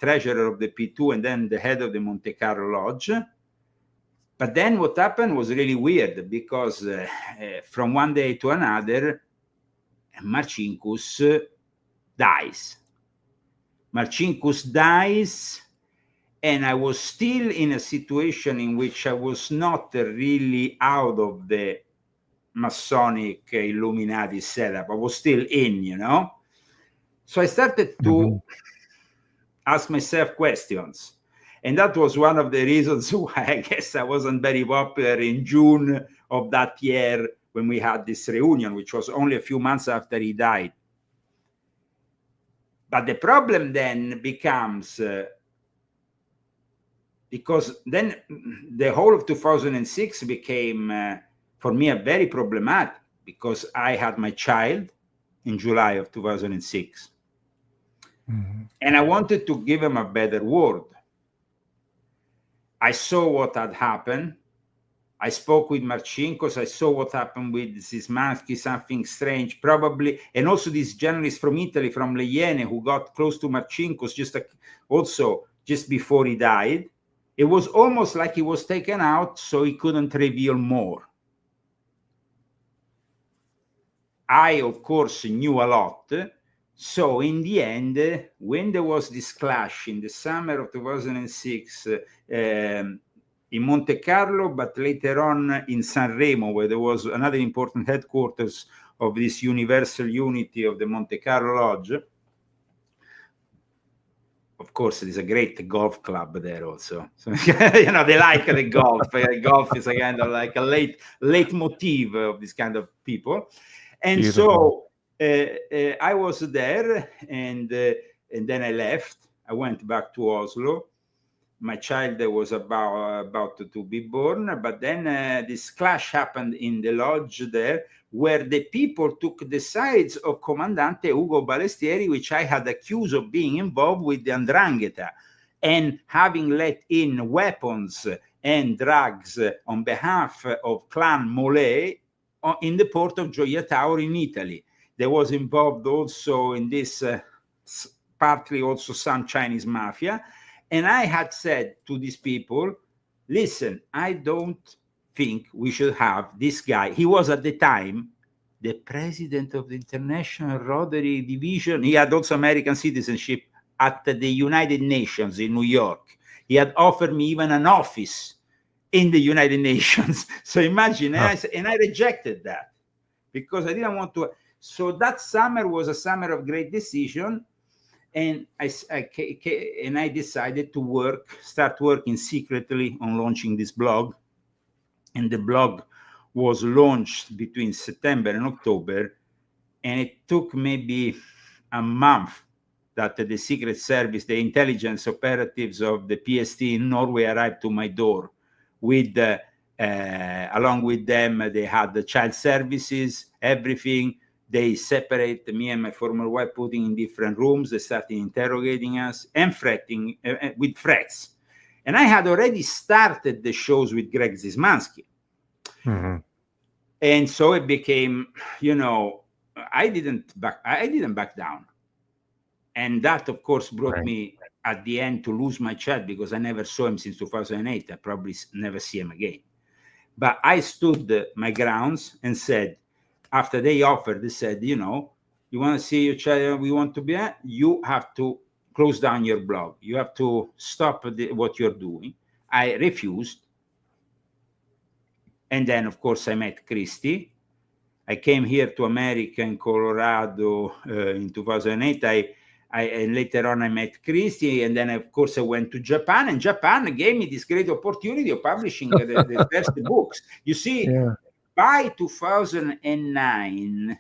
treasurer of the P2, and then the head of the Monte Carlo Lodge. But then what happened was really weird, because from one day to another, Marcinkus dies. Marcinkus dies, and I was still in a situation in which I was not really out of the Masonic Illuminati setup. I was still in, you know? So I started to ask myself questions. And that was one of the reasons why I guess I wasn't very popular in June of that year when we had this reunion, which was only a few months after he died. But the problem then becomes, because then the whole of 2006 became, for me, a very problematic, because I had my child in July of 2006. And I wanted to give him a better world. I saw what had happened. I spoke with Marcinkus. I saw what happened with Zismansky, something strange, probably. And also this journalist from Italy, from Le Iene, who got close to Marcinkus just before he died. It was almost like he was taken out so he couldn't reveal more. I, of course, knew a lot. So in the end, when there was this clash in the summer of 2006 in Monte Carlo, but later on in Sanremo, where there was another important headquarters of this universal unity of the Monte Carlo Lodge. Of course, there's a great golf club there also. So, you know, they like the golf. Golf is a kind of like a leitmotif of this kind of people. And Beautiful. so I was there, and then I left. I went back to Oslo. My child was about to be born, but then this clash happened in the lodge there, where the people took the sides of Comandante Ugo Balestieri, which I had accused of being involved with the 'Ndrangheta and having let in weapons and drugs on behalf of Clan Molé in the port of Gioia Tauro in Italy. There was involved also in this partly also some Chinese mafia. And I had said to these people, listen, I don't think we should have this guy. He was at the time the president of the International Rotary Division. He had also American citizenship at the United Nations in New York. He had offered me even an office in the United Nations. So imagine, and I rejected that because I didn't want to. So that summer was a summer of great decision. And I decided to start working secretly on launching this blog. And the blog was launched between September and October. And it took maybe a month that the Secret Service, the intelligence operatives of the PST in Norway arrived to my door. Along with them, they had the child services, everything. They separate me and my former wife, putting in different rooms. They started interrogating us and threatening with threats. And I had already started the shows with Greg Zismansky. Mm-hmm. And so it became, you know, I didn't back down. And that, of course, brought me at the end to lose my child, because I never saw him since 2008. I probably never see him again. But I stood my grounds and said, after they offered, they said, you know, you want to see your child, we want to be at, you have to close down your blog. You have to stop what you're doing. I refused. And then, of course, I met Christy. I came here to America in Colorado in 2008. And later on I met Christy, and then of course I went to Japan, and Japan gave me this great opportunity of publishing the first books. You see, by 2009,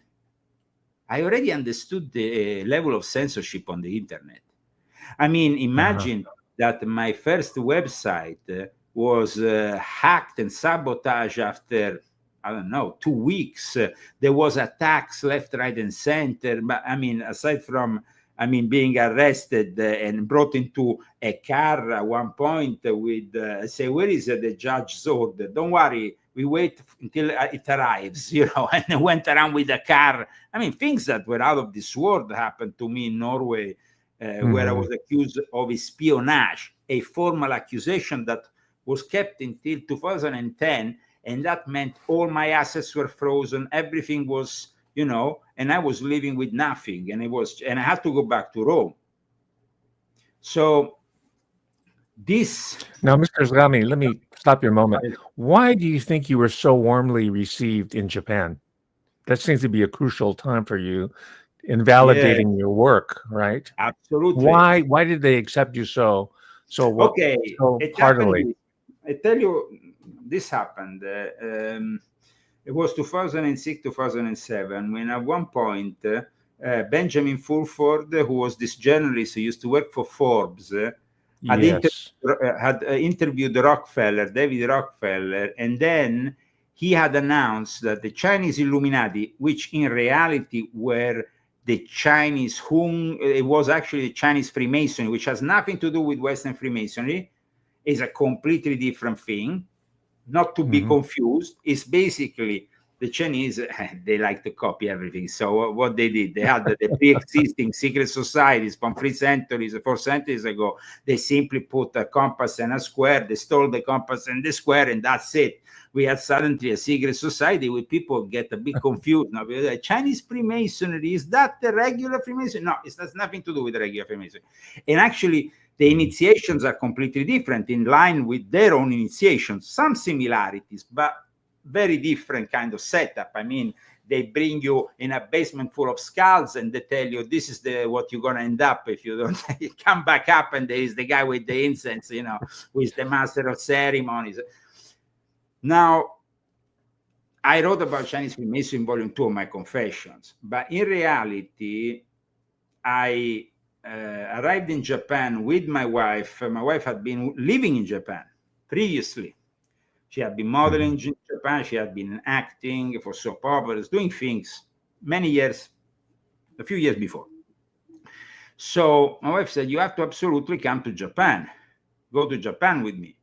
I already understood the level of censorship on the internet. I mean, imagine that my first website was hacked and sabotaged after, I don't know, 2 weeks. There was attacks left, right, and center. But I mean, aside from, being arrested and brought into a car at one point with, say, where is the judge's order? Don't worry, we wait until it arrives, and I went around with a car. I mean, things that were out of this world happened to me in Norway, where I was accused of espionage, a formal accusation that was kept until 2010. And that meant all my assets were frozen. Everything was, and I was living with nothing. And I had to go back to Rome. So Now, Mr. Zagami, let me stop you a moment. Why do you think you were so warmly received in Japan? That seems to be a crucial time for you in validating your work, right? Absolutely. Why did they accept you so heartily? I tell you, this happened. It was 2006, 2007, when at one point, Benjamin Fulford, who was this journalist who used to work for Forbes, had interviewed David Rockefeller, and then he had announced that the Chinese Illuminati, which in reality were the Chinese, it was actually the Chinese Freemasonry, which has nothing to do with Western Freemasonry, is a completely different thing, not to be confused. It's basically the Chinese, they like to copy everything. So what they did, they had the pre-existing secret societies from 4 centuries ago. They simply put a compass and a square. They stole the compass and the square, and that's it. We had suddenly a secret society where people get a bit confused. Now, Chinese Freemasonry, is that the regular Freemasonry? No, it has nothing to do with the regular Freemasonry. And actually, the initiations are completely different, in line with their own initiations. Some similarities, but very different kind of setup. I mean, they bring you in a basement full of skulls, and they tell you this is what you're going to end up if you don't come back up, and there is the guy with the incense, who is the master of ceremonies. Now, I wrote about Chinese Freemasonry in volume 2 of my Confessions, but in reality, I arrived in Japan with my wife. My wife had been living in Japan previously. She had been modeling in Japan. She had been acting for soap operas, doing things a few years before. So my wife said, you have to absolutely come to Japan. Go to Japan with me.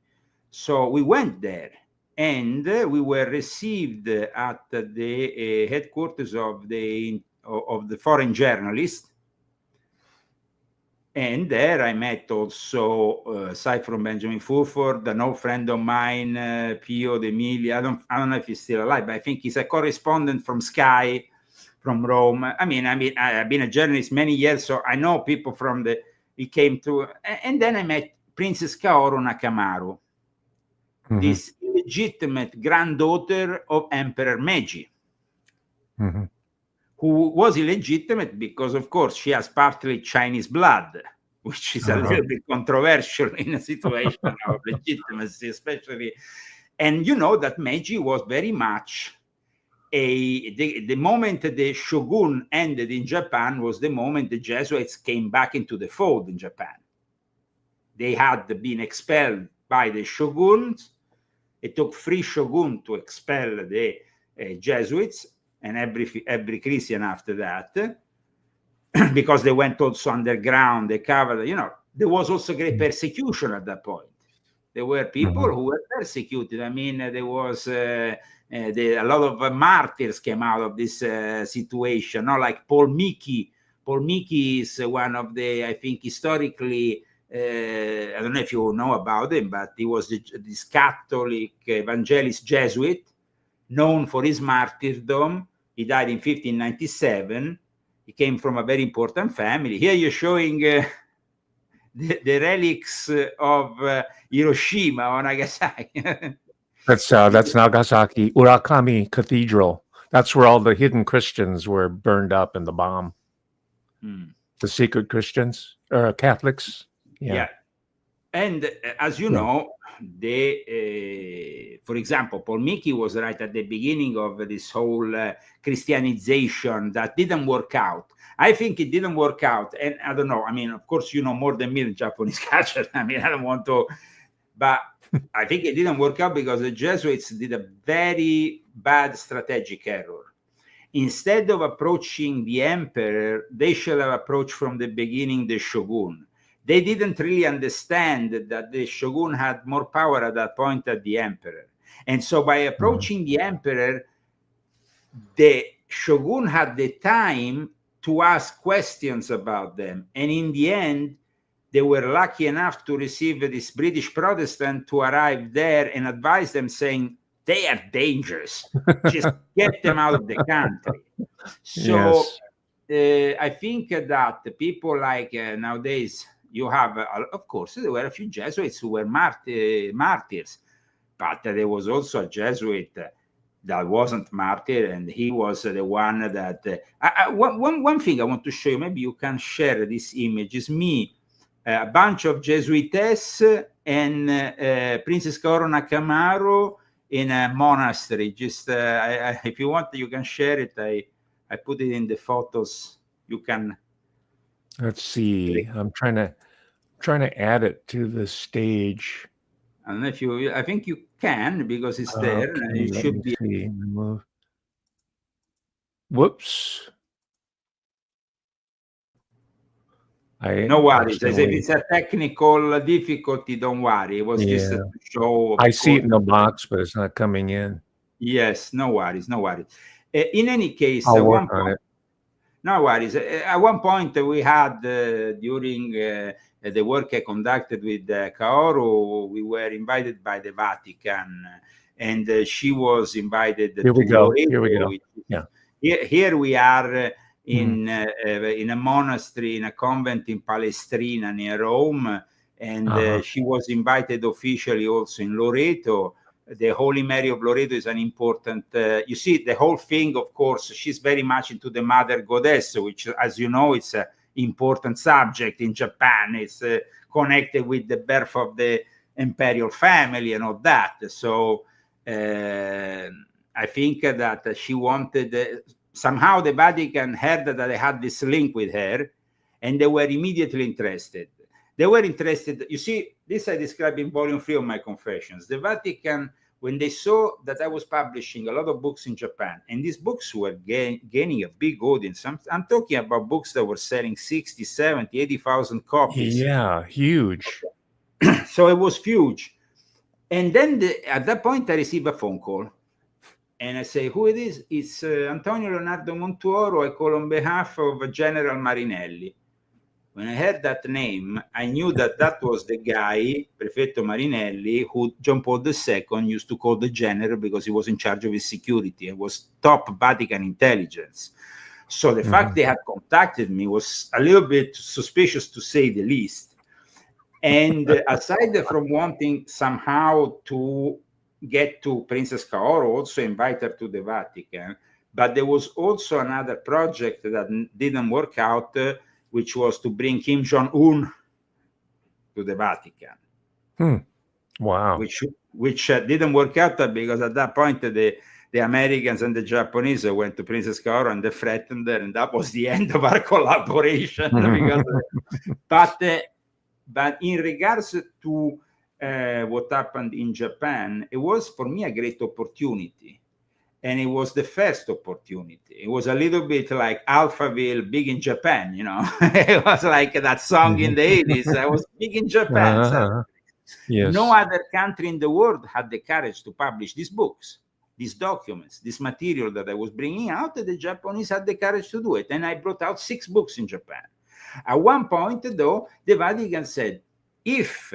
So we went there, and we were received at the headquarters of the foreign journalists. And there I met also, aside from Benjamin Fulford, an old friend of mine, Pio D'Emilia. I don't know if he's still alive, but I think he's a correspondent from Sky, from Rome. I mean, I've been a journalist many years, so I know people from he came to. And then I met Princess Kaoru Nakamaru, this illegitimate granddaughter of Emperor Meiji, who was illegitimate because, of course, she has partly Chinese blood, which is a little bit controversial in a situation of legitimacy, especially. And you know that Meiji was very much the moment the shogun ended in Japan was the moment the Jesuits came back into the fold in Japan. They had been expelled by the shoguns. It took 3 shoguns to expel the Jesuits and every Christian after that, because they went also underground, they covered, there was also great persecution at that point. There were people who were persecuted. I mean, there was a lot of martyrs came out of this situation, like Paul Miki. Paul Miki is one of the, I think, historically, I don't know if you know about him, but he was this Catholic evangelist Jesuit, known for his martyrdom. He died in 1597. He came from a very important family. Here you're showing the relics of Hiroshima or Nagasaki. That's Nagasaki, Urakami Cathedral. That's where all the hidden Christians were burned up in the bomb. The secret Christians or Catholics. Yeah. And as you know, for example, Paul Mickey was right at the beginning of this whole Christianization that didn't work out. I think it didn't work out. And I don't know. I mean, of course, you know more than me in Japanese culture. I mean, I don't want to, but I think it didn't work out because the Jesuits did a very bad strategic error. Instead of approaching the emperor, they should have approached from the beginning the shogun. They didn't really understand that the shogun had more power at that point than the emperor. And so by approaching the emperor, the shogun had the time to ask questions about them. And in the end, they were lucky enough to receive this British Protestant to arrive there and advise them saying, they are dangerous. Just get them out of the country. So I think that people like nowadays, you have, of course, there were a few Jesuits who were martyrs, but there was also a Jesuit that wasn't martyr, and he was the one that... one thing I want to show you, maybe you can share this image, is me, a bunch of Jesuitess and Princess Kaoru Nakamaro in a monastery. Just if you want, you can share it. I put it in the photos. You can... Let's see. I'm trying to add it to the stage. I don't know if you... I think you can because it's there. Okay, It should be. See. Whoops. No worries. As if it's a technical difficulty, don't worry. It was just to show. I see it in the box, but it's not coming in. Yes, no worries, no worries. In any case, I'll work on it. No worries. At one point, we had during the work I conducted with Kaoru, we were invited by the Vatican, and she was invited. Here we go. Here we go. Yeah. Here we are in a monastery, in a convent in Palestrina near Rome, and she was invited officially also in Loreto. The Holy Mary of Loreto is an important, you see, the whole thing, of course, she's very much into the Mother Goddess, which, as you know, it's an important subject in Japan. It's connected with the birth of the imperial family and all that. So I think that she wanted, somehow the Vatican heard that they had this link with her, and they were immediately interested. They were interested, you see, this I describe in volume 3 of my Confessions. The Vatican, when they saw that I was publishing a lot of books in Japan, and these books were gaining a big audience. I'm talking about books that were selling 60, 70, 80,000 copies. Yeah, huge. So it was huge. And then at that point, I received a phone call. And I say, who it is? It's Antonio Leonardo Montuoro. I call on behalf of General Marinelli. When I heard that name, I knew that that was the guy, Prefetto Marinelli, who John Paul II used to call the general because he was in charge of his security and was top Vatican intelligence. So the fact they had contacted me was a little bit suspicious, to say the least. And aside from wanting somehow to get to Princess Kaoru, also invite her to the Vatican, but there was also another project that didn't work out, which was to bring Kim Jong-un to the Vatican. Wow. Which didn't work out because at that point the Americans and the Japanese went to Princess Kaoru and they threatened her, and that was the end of our collaboration. But in regards to what happened in Japan, it was for me a great opportunity. And it was the first opportunity. It was a little bit like Alphaville, big in Japan, you know. It was like that song in the 80s. I was big in Japan. So yes. No other country in the world had the courage to publish these books, these documents, this material that I was bringing out. The Japanese had the courage to do it. And I brought out 6 books in Japan. At one point, though, the Vatican said, if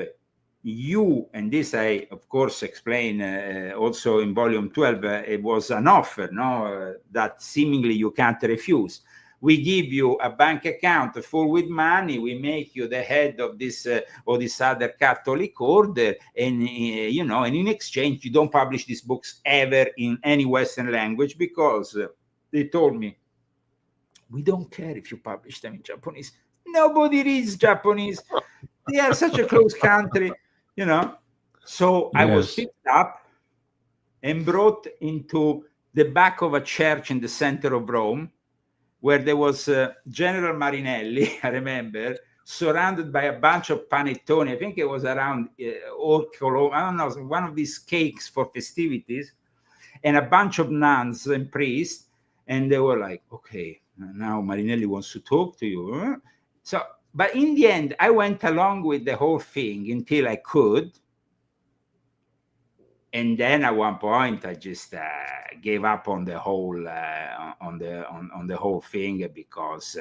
you, and this I, of course, explain also in volume 12, it was an offer, no, that seemingly you can't refuse. We give you a bank account full with money. We make you the head of this or this other Catholic order, and you know, and in exchange, you don't publish these books ever in any Western language, because they told me, we don't care if you publish them in Japanese. Nobody reads Japanese. They are such a close country, you know. So I was Yes. picked up and brought into the back of a church in the center of Rome, where there was General Marinelli, I remember, surrounded by a bunch of panettone. I think it was around Orcolo, I don't know, one of these cakes for festivities, and a bunch of nuns and priests. And they were like, okay, now Marinelli wants to talk to you. Huh? So, but in the end, I went along with the whole thing until I could. And then at one point, I just gave up on the whole on the whole thing because.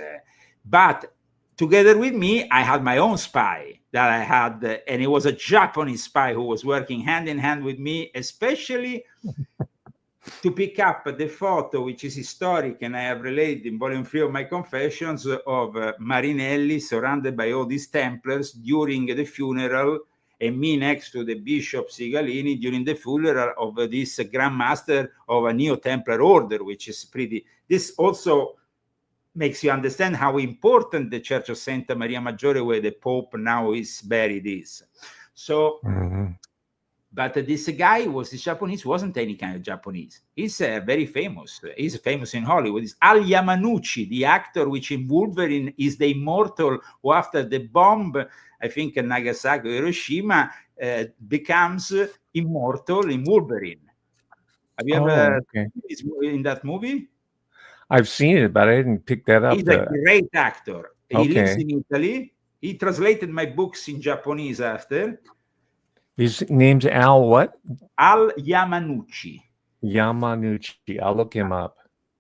But together with me, I had my own spy that I had, and it was a Japanese spy who was working hand in hand with me, especially to pick up the photo, which is historic, and I have related in volume 3 of my confessions, of Marinelli surrounded by all these Templars during the funeral, and me next to the Bishop Sigalini during the funeral of this Grand Master of a Neo-Templar order, which is pretty... This also makes you understand how important the Church of Santa Maria Maggiore, where the Pope now is buried, is. So... But this guy this Japanese, wasn't any kind of Japanese. He's very famous. He's famous in Hollywood. It's Al Yamanouchi, the actor which in Wolverine is the immortal who, after the bomb, I think in Nagasaki, Hiroshima, becomes immortal in Wolverine. Have you ever seen in that movie? I've seen it, but I didn't pick that up. He's a great actor. He lives in Italy. He translated my books in Japanese after. His name's Al what? Al Yamanouchi. Yamanouchi. I'll look him up.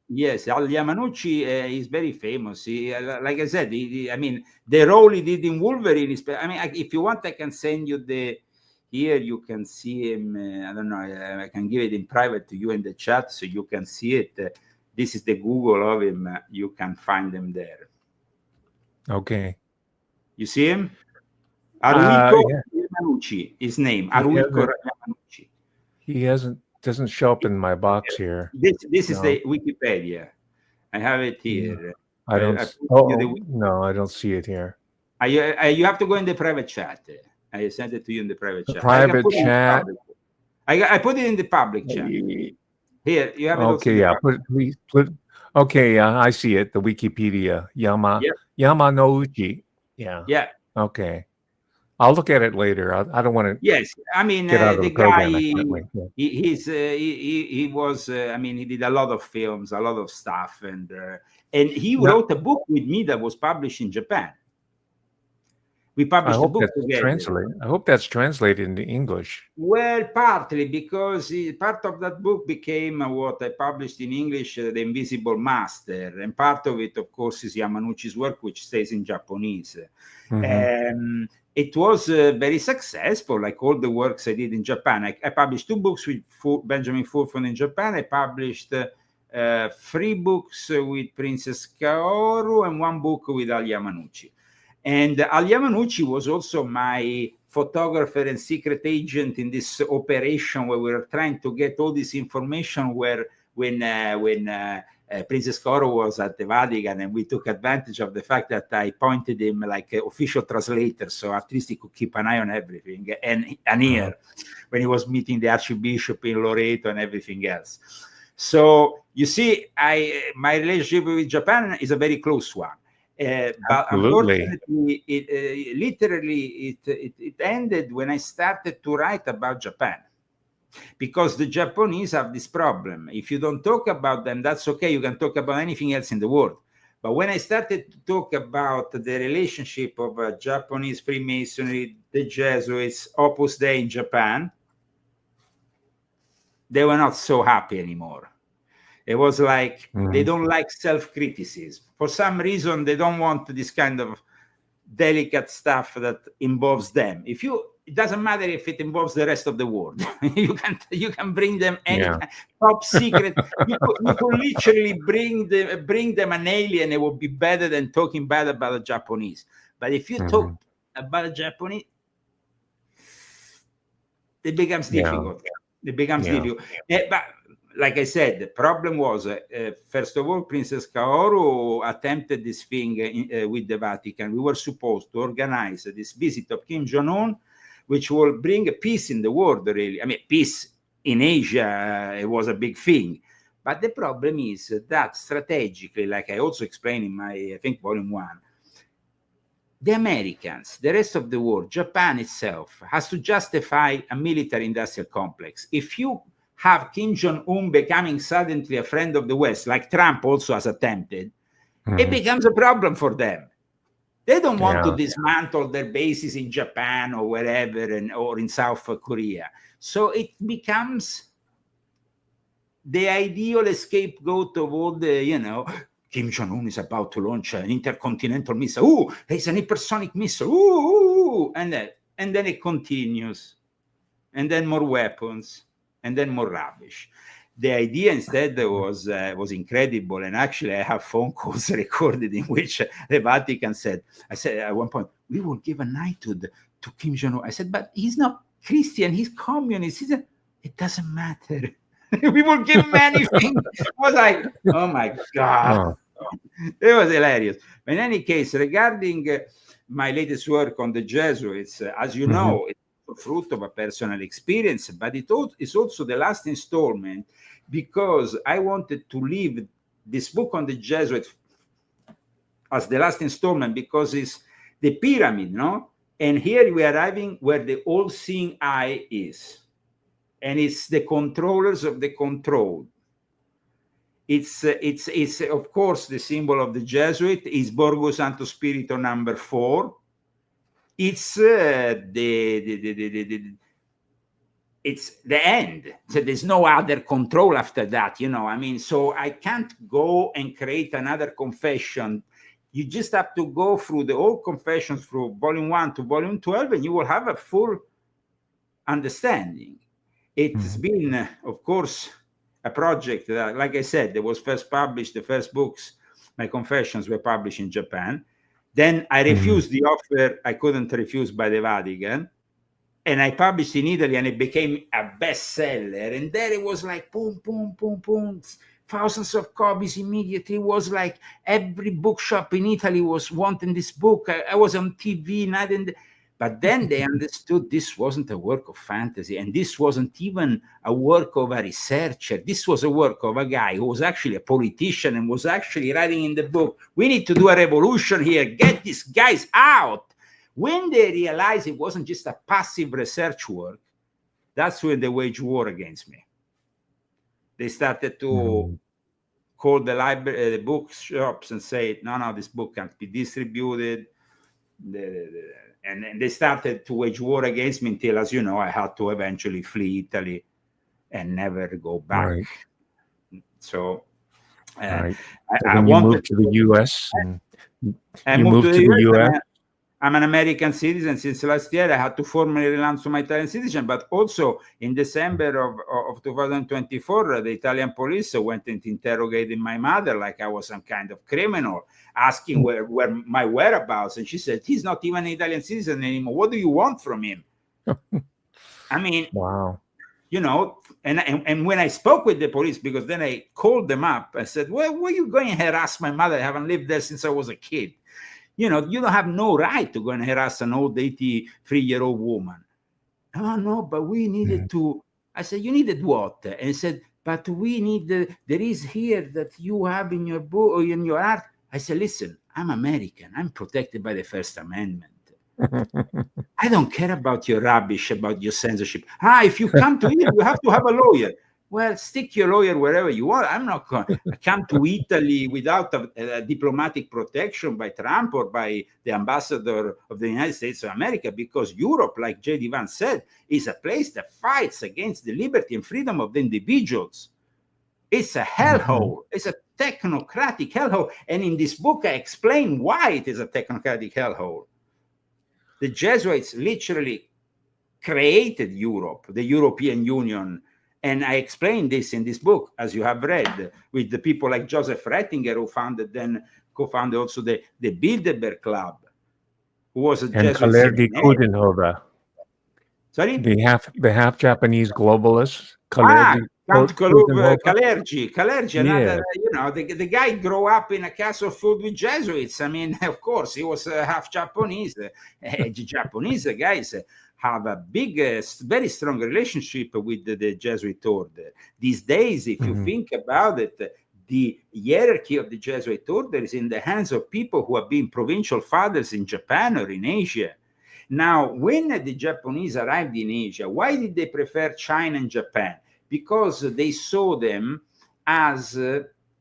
Yes, Al Yamanouchi is very famous. He, like I said, I mean, the role he did in Wolverine is... I mean, if you want, I can send you the... Here you can see him. I don't know. I can give it in private to you in the chat so you can see it. This is the Google of him. You can find him there. Okay. You see him? Haruhiko Yamanouchi, his name. Haruhiko Yamanouchi. He doesn't show up in my box here. This is the Wikipedia. I have it here. I don't. No, I don't see it here. You have to go in the private chat. I sent it to you in the private chat. Private chat. I put it in the public chat. Here, you have it. Okay, yeah. Okay, I see it. The Wikipedia. Yamanouchi. Yeah. Yeah. Okay. I'll look at it later. I don't want to. Yes, I mean the guy. He was. I mean, he did a lot of films, a lot of stuff, and he wrote a book with me that was published in Japan. We published a book together. I hope that's translated into English. Well, partly because part of that book became what I published in English, The Invisible Master, and part of it, of course, is Yamanouchi's work, which stays in Japanese. It was very successful, like all the works I did in Japan. I published 2 books with Benjamin Fulford in Japan. I published 3 books with Princess Kaoru and 1 book with Al Yamanouchi. And Al Yamanouchi was also my photographer and secret agent in this operation where we were trying to get all this information when Princess Kaoru was at the Vatican, and we took advantage of the fact that I pointed him like an official translator, so at least he could keep an eye on everything, and an ear when he was meeting the Archbishop in Loreto and everything else. So you see, my relationship with Japan is a very close one. But unfortunately, it ended when I started to write about Japan. Because the Japanese have this problem. If you don't talk about them, that's okay. You can talk about anything else in the world. But when I started to talk about the relationship of Japanese Freemasonry, the Jesuits, Opus Dei in Japan, they were not so happy anymore. It was like they don't like self-criticism. For some reason, they don't want this kind of delicate stuff that involves them. It doesn't matter if it involves the rest of the world. you can bring them any top secret. You could literally bring them an alien. It would be better than talking bad about the Japanese. But if you talk about the Japanese, it becomes difficult. It becomes difficult. But like I said, the problem was, first of all, Princess Kaoru attempted this thing with the Vatican. We were supposed to organize this visit of Kim Jong-un, which will bring peace in the world, really. I mean, peace in Asia, it was a big thing. But the problem is that strategically, like I also explained in my, I think, volume 1, the Americans, the rest of the world, Japan itself, has to justify a military industrial complex. If you have Kim Jong-un becoming suddenly a friend of the West, like Trump also has attempted, it becomes a problem for them. They don't want to dismantle their bases in Japan or wherever, or in South Korea. So it becomes the ideal scapegoat of all the, Kim Jong-un is about to launch an intercontinental missile. Ooh, it's an hypersonic missile. Ooh, and then it continues. And then more weapons. And then more rubbish. The idea instead was incredible. And actually, I have phone calls recorded in which the Vatican said, I said at one point, we will give a knighthood to Kim Jong-un. I said, but he's not Christian, he's communist. It doesn't matter. We will give him anything. I was like, oh my God. It was hilarious. But in any case, regarding my latest work on the Jesuits, as you know, it's a fruit of a personal experience, but it's also the last installment because I wanted to leave this book on the Jesuits as the last installment because it's the pyramid, no? And here we are arriving where the all-seeing eye is. And it's the controllers of the control. It's of course the symbol of the Jesuit is Borgo Santo Spirito number 4. It's it's the end. So there's no other control after that, I mean, so I can't go and create another confession. You just have to go through the old confessions from volume 1 to volume 12, and you will have a full understanding. It's been, of course, a project that, like I said, that was first published, the first books, my confessions were published in Japan. Then I refused the offer I couldn't refuse by the Vatican. And I published in Italy and it became a bestseller. And there it was like boom, boom, boom, boom. Thousands of copies immediately. It was like every bookshop in Italy was wanting this book. I was on TV, but then they understood this wasn't a work of fantasy, and this wasn't even a work of a researcher. This was a work of a guy who was actually a politician and was actually writing in the book, we need to do a revolution here, get these guys out. When they realized it wasn't just a passive research work, that's when they waged war against me. They started to call the library, the bookshops and say, no, this book can't be distributed. And they started to wage war against me until, as you know, I had to eventually flee Italy and never go back. Right. So I moved to the U.S. I moved to the U.S. I'm an American citizen since last year. I had to formally renounce my Italian citizenship, but also in December of 2024, the Italian police went and interrogated my mother like I was some kind of criminal, asking where my whereabouts. And she said, he's not even an Italian citizen anymore. What do you want from him? I mean, wow. And when I spoke with the police, because then I called them up, I said, where are you going to harass my mother? I haven't lived there since I was a kid. You don't have no right to go and harass an old 83-year-old woman. Oh, no, but we needed to. I said, you needed what? And he said, but we need, there is here that you have in your book or in your art. I said, listen, I'm American. I'm protected by the First Amendment. I don't care about your rubbish, about your censorship. If you come to Italy, you have to have a lawyer. Well, stick your lawyer wherever you want. I'm not going to come to Italy without a diplomatic protection by Trump or by the ambassador of the United States of America, because Europe, like J.D. Vance said, is a place that fights against the liberty and freedom of the individuals. It's a hellhole. It's a technocratic hellhole. And in this book, I explain why it is a technocratic hellhole. The Jesuits literally created Europe, the European Union. And I explained this in this book, as you have read, with the people like Joseph Ratzinger, who co-founded also the Bilderberg Club, who was a Jesuit. And Kalergi Coudenhove. Sorry? The half Japanese globalists. Kalergi Count Kalergi, Yeah. another, the guy grew up in a castle filled with Jesuits. I mean, of course, he was half Japanese. Japanese guys have a big, very strong relationship with the Jesuit order. These days, if you think about it, the hierarchy of the Jesuit order is in the hands of people who have been provincial fathers in Japan or in Asia. Now, when the Japanese arrived in Asia, why did they prefer China and Japan? Because they saw them as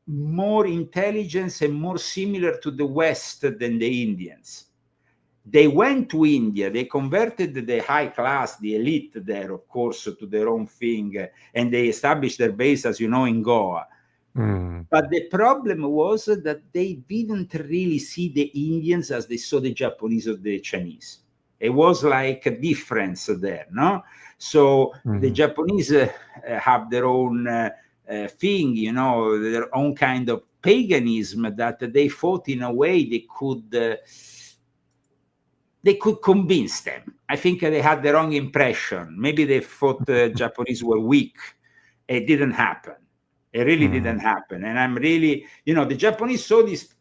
more intelligent and more similar to the West than the Indians. They went to India, they converted the high class, the elite there, of course, to their own thing, and they established their base, as you know, in Goa. But the problem was that they didn't really see the Indians as they saw the Japanese or the Chinese. It was like a difference there, no? So the Japanese have their own thing, you know, their own kind of paganism that they thought in a way they could convince them. I think they had the wrong impression. Maybe they thought Japanese were weak. It didn't happen. It really didn't happen. And I'm really, you know, the Japanese saw these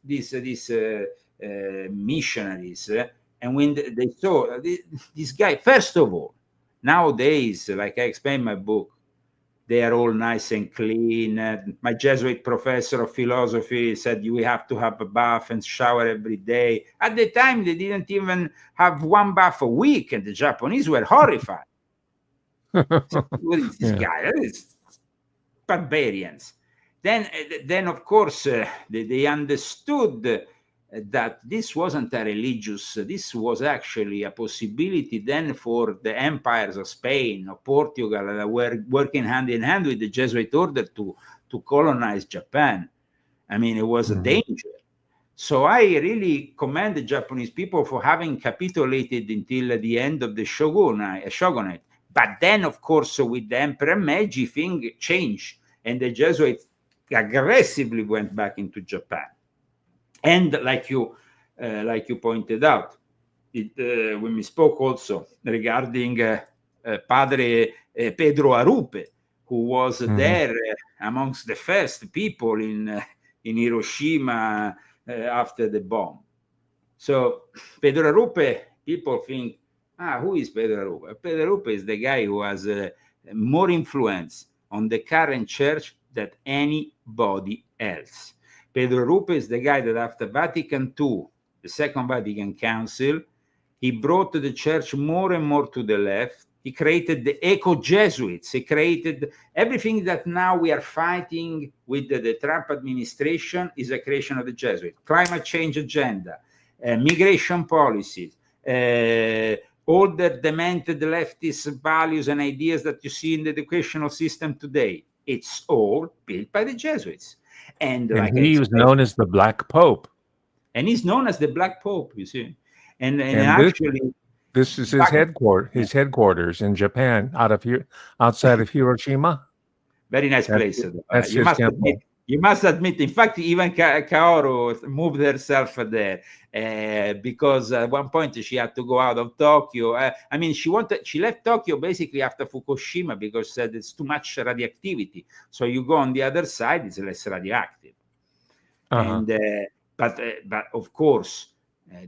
missionaries, and when they saw this guy, first of all, nowadays, like I explained in my book, they are all nice and clean. My Jesuit professor of philosophy said you have to have a bath and shower every day. At the time, they didn't even have one bath a week, and the Japanese were horrified. So, what is this guy? It's barbarians. Then of course, they understood that this wasn't a religious, this was actually a possibility then for the empires of Spain or Portugal that were working hand in hand with the Jesuit order to colonize Japan. I mean, it was a danger. So I really commend the Japanese people for having capitulated until the end of the shogunate. But then, of course, with the Emperor Meiji, things changed, and the Jesuits aggressively went back into Japan. And like you pointed out, when we spoke also regarding Padre Pedro Arupe, who was there amongst the first people in Hiroshima after the bomb. So Pedro Arupe, people think, who is Pedro Arupe? Pedro Arupe is the guy who has more influence on the current church than anybody else. Pedro Arupe is the guy that after Vatican II, the Second Vatican Council, he brought the church more and more to the left. He created the eco-Jesuits. He created everything that now we are fighting with the Trump administration is a creation of the Jesuits. Climate change agenda, migration policies, all the demented leftist values and ideas that you see in the educational system today. It's all built by the Jesuits. And like he was known as the Black Pope. And he's known as the Black Pope, you see. And actually, this is his headquarters in Japan, outside of Hiroshima. Very nice place. That's his temple. You must admit, in fact, even Kaoru moved herself there because at one point she had to go out of Tokyo. I mean, she left Tokyo basically after Fukushima because she said it's too much radioactivity. So you go on the other side, it's less radioactive. And but of course,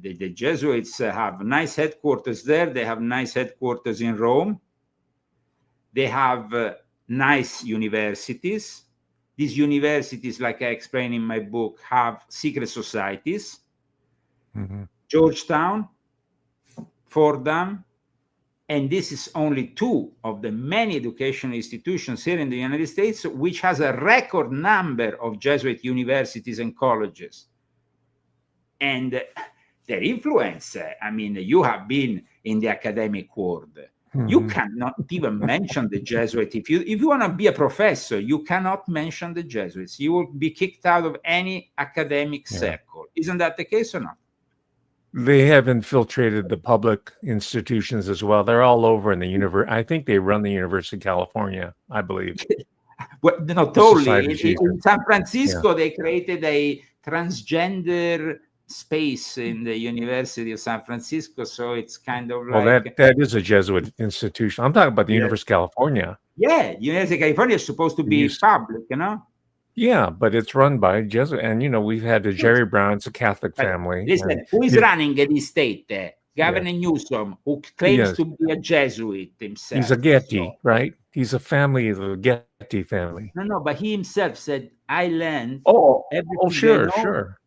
the Jesuits have nice headquarters there. They have nice headquarters in Rome. They have nice universities. These universities, like I explain in my book, have secret societies. Georgetown, Fordham, and this is only two of the many educational institutions here in the United States, which has a record number of Jesuit universities and colleges. And their influence, I mean, you have been in the academic world. You cannot even mention the Jesuits. If you want to be a professor, you cannot mention the Jesuits. You will be kicked out of any academic circle. Isn't that the case or not? They have infiltrated the public institutions as well. They're all over in the universe. I think they run the University of California, I believe. Well, no, totally. In San Francisco, they created a transgender space in the University of San Francisco, so it's kind of Well, like that is a Jesuit institution. I'm talking about the yeah, University of California. yeah. University of California is supposed to It be used- public, you know. Yeah, but it's run by Jesuit, and we've had the Jerry Brown. It's a Catholic But family. listen, and who is it- running the state? Governor Newsom, who claims Yes. to be a Jesuit himself. He's a Getty, So- right? He's a family of the Getty family. No, but he himself said, "I learned Oh, everything sure, I know." sure.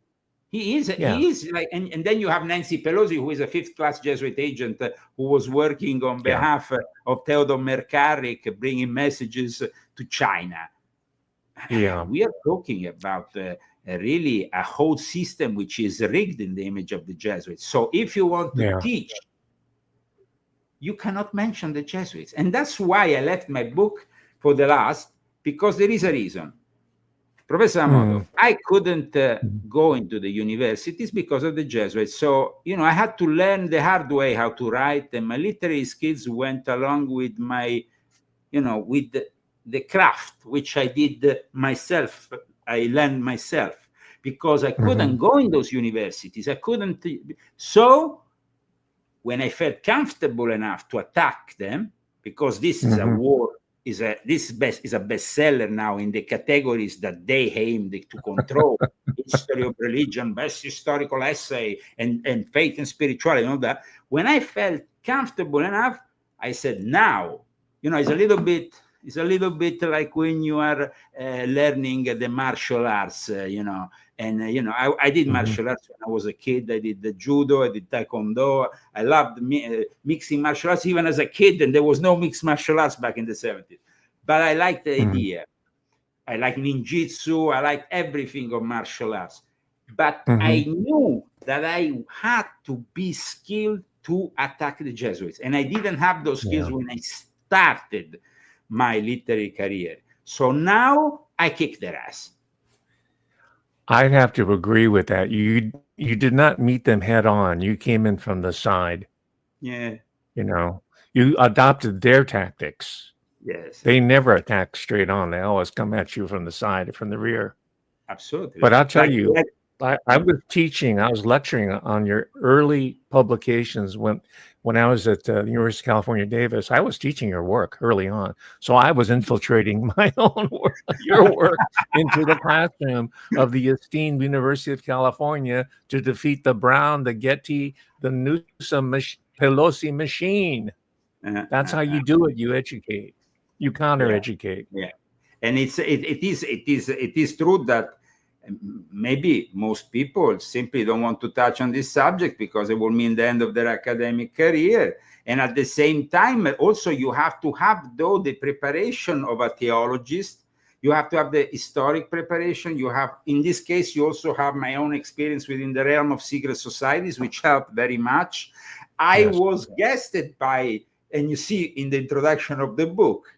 He is Yeah. like, and then you have Nancy Pelosi, who is a fifth-class Jesuit agent who was working on behalf of Theodore Mercaric, bringing messages to China. Yeah. We are talking about really a whole system which is rigged in the image of the Jesuits. So if you want to teach, you cannot mention the Jesuits. And that's why I left my book for the last, because there is a reason. Professor Yamamoto, I couldn't go into the universities because of the Jesuits. So, I had to learn the hard way how to write, and my literary skills went along with my, with the craft, which I did myself. I learned myself because I couldn't go in those universities. I couldn't. So when I felt comfortable enough to attack them, because this is a war, is a bestseller now in the categories that they aimed to control: history of religion, best historical essay, and faith and spirituality, and all that. When I felt comfortable enough, I said, now, it's a little bit like when you are learning the martial arts, And I did martial arts when I was a kid. I did the judo, I did taekwondo. I loved mixing martial arts even as a kid, and there was no mixed martial arts back in the 70s. But I liked the idea. I like ninjutsu. I like everything of martial arts. But I knew that I had to be skilled to attack the Jesuits, and I didn't have those skills when I started my literary career. So now I kick their ass. I'd have to agree with that. You did not meet them head on. You came in from the side. Yeah. You adopted their tactics. Yes. They never attack straight on. They always come at you from the side or from the rear. Absolutely. But I'll tell you, I was lecturing on your early publications when I was at the University of California, Davis. I was teaching your work early on. So I was infiltrating my own work, your work, into the classroom of the esteemed University of California to defeat the Brown, the Getty, the Newsom Pelosi machine. That's how you do it. You educate. You counter-educate. Yeah. And it is true that maybe most people simply don't want to touch on this subject because it will mean the end of their academic career. And at the same time, also you have to have, though, the preparation of a theologist. You have to have the historic preparation. You have, in this case, you also have my own experience within the realm of secret societies, which helped very much. I was guested by, and you see in the introduction of the book,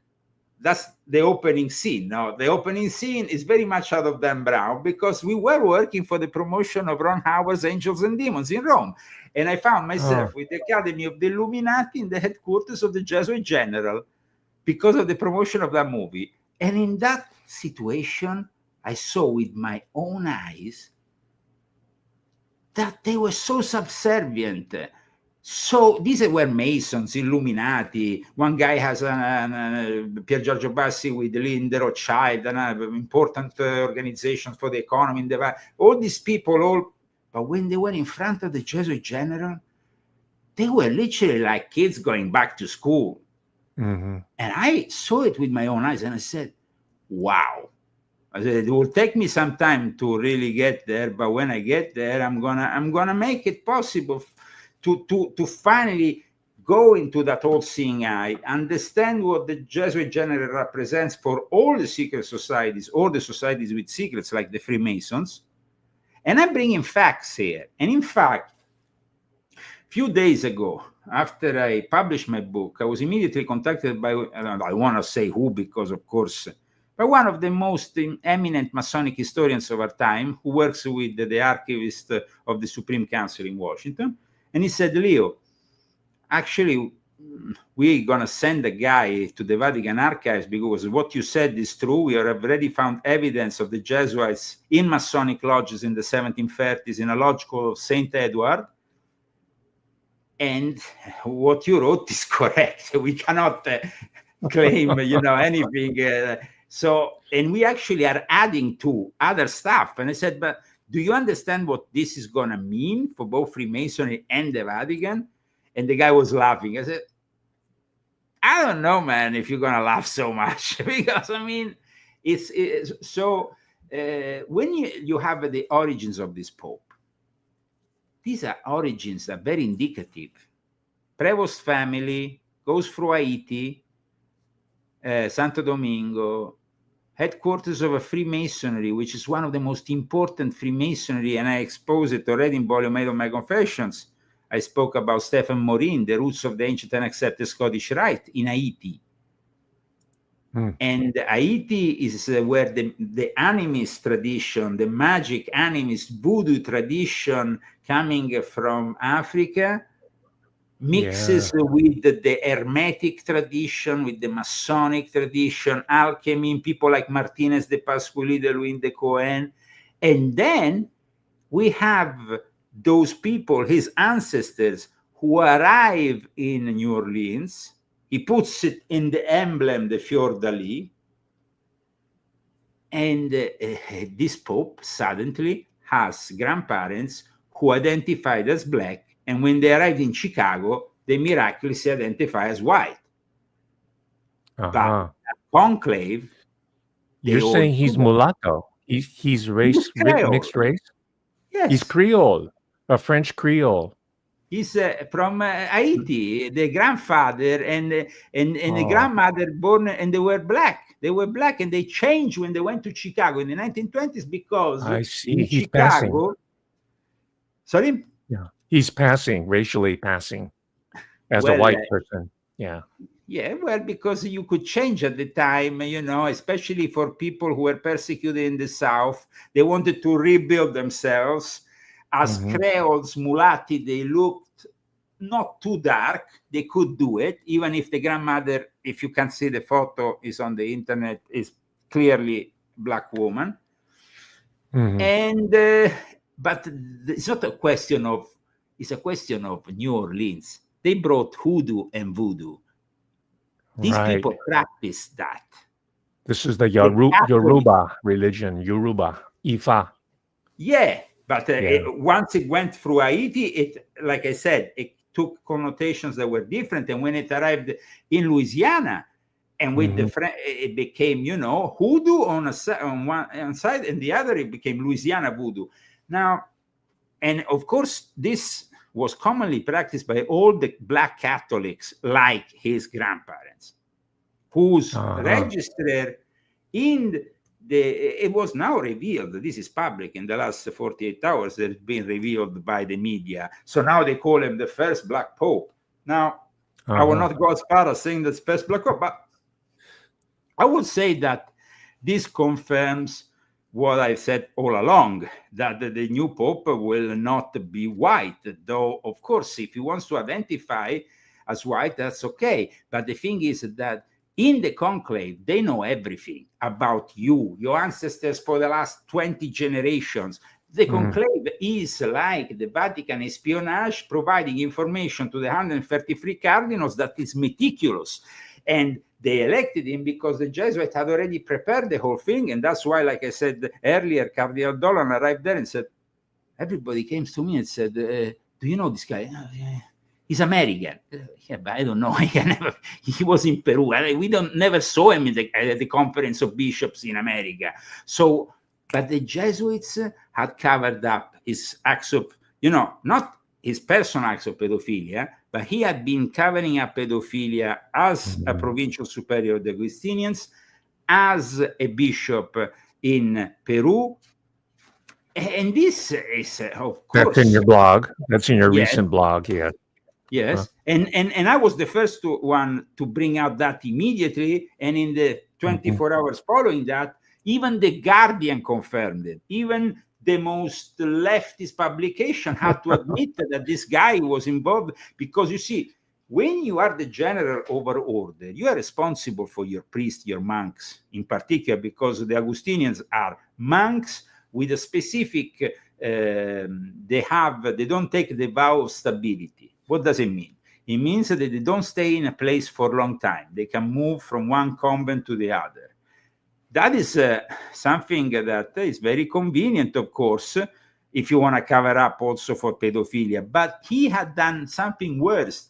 that's the opening scene. Now, the opening scene is very much out of Dan Brown because we were working for the promotion of Ron Howard's Angels and Demons in Rome. And I found myself with the Academy of the Illuminati in the headquarters of the Jesuit General because of the promotion of that movie. And in that situation, I saw with my own eyes that they were so subservient. So these were Masons, Illuminati. One guy has Pier Giorgio Bassi with Linda Rothschild, important organizations for the economy. All these people, but when they were in front of the Jesuit General, they were literally like kids going back to school. And I saw it with my own eyes, and I said, wow. I said, it will take me some time to really get there, but when I get there, I'm gonna make it possible to finally go into that all-seeing eye, understand what the Jesuit General represents for all the secret societies, all the societies with secrets like the Freemasons. And I'm bringing facts here. And in fact, a few days ago, after I published my book, I was immediately contacted by, I want to say who, because of course, by one of the most eminent Masonic historians of our time, who works with the archivist of the Supreme Council in Washington. And he said, Leo, actually, we're going to send a guy to the Vatican archives because what you said is true. We have already found evidence of the Jesuits in Masonic lodges in the 1730s in a lodge called St. Edward. And what you wrote is correct. We cannot claim, anything. And we actually are adding to other stuff. And I said, but do you understand what this is going to mean for both Freemasonry and the Vatican? And the guy was laughing. I said, I don't know, man, if you're going to laugh so much. Because, I mean, it's so when you have the origins of this Pope, these are origins that are very indicative. Prevost family goes through Haiti, Santo Domingo, headquarters of a Freemasonry, which is one of the most important Freemasonry, and I expose it already in volume 8 of my Confessions. I spoke about Stephen Morin, the roots of the ancient and accepted Scottish Rite in Haiti. And Haiti is where the animist tradition, the magic animist voodoo tradition coming from Africa mixes with the Hermetic tradition, with the Masonic tradition, alchemy, people like Martinez de Pasquili, de Louis de Cohen. And then we have those people, his ancestors, who arrive in New Orleans. He puts it in the emblem, the fior-d'Ali. And this Pope suddenly has grandparents who identified as Black. And when they arrived in Chicago, they miraculously identify as white. But at conclave, you're saying he's mulatto. He's race, mixed race? Yes. He's Creole, a French Creole. He's from Haiti, the grandfather and the grandmother born, and they were black. They were black, and they changed when they went to Chicago in the 1920s because I see. He's Chicago. passing. Sorry? Yeah. He's racially passing as a white person. Yeah. Yeah, well, because you could change at the time, especially for people who were persecuted in the South. They wanted to rebuild themselves. As Creoles, Mulatti, they looked not too dark. They could do it, even if the grandmother, if you can see the photo, is on the internet, is clearly Black woman. And but it's not a question of, it's a question of New Orleans. They brought hoodoo and voodoo. These people practiced that. This is the Yoruba religion, Yoruba, Ifa. Yeah, but once it went through Haiti, it, like I said, it took connotations that were different. And when it arrived in Louisiana, and with the it became, hoodoo on one side, and the other it became Louisiana voodoo. Now, and of course, this was commonly practiced by all the Black Catholics, like his grandparents, whose registered in it was now revealed. This is public in the last 48 hours. It's been revealed by the media. So now they call him the first Black Pope. Now, I will not go as far as saying that's first Black Pope, but I would say that this confirms what I've said all along, that the new Pope will not be white. Though, of course, if he wants to identify as white, that's okay. But the thing is that in the conclave, they know everything about you, your ancestors for the last 20 generations. The conclave is like the Vatican espionage, providing information to the 133 cardinals that is meticulous. And they elected him because the Jesuits had already prepared the whole thing. And that's why, like I said earlier, Cardinal Dolan arrived there and said, everybody came to me and said, do you know this guy? He's American. Yeah, but I don't know. He was in Peru. We never saw him at the Conference of Bishops in America. So, but the Jesuits had covered up his acts of, not his personal acts of pedophilia, but he had been covering up pedophilia as a provincial superior of the Augustinians, as a bishop in Peru. And this is, of course... That's in your blog. That's in your recent blog, yeah. Yes, and I was the first one to bring out that immediately, and in the 24 hours following that, even the Guardian confirmed it. Even the most leftist publication had to admit that this guy was involved, because you see, when you are the general over order, you are responsible for your priests, your monks, in particular, because the Augustinians are monks with a specific, they don't take the vow of stability. What does it mean? It means that they don't stay in a place for a long time. They can move from one convent to the other. That is something that is very convenient, of course, if you want to cover up also for pedophilia. But he had done something worse.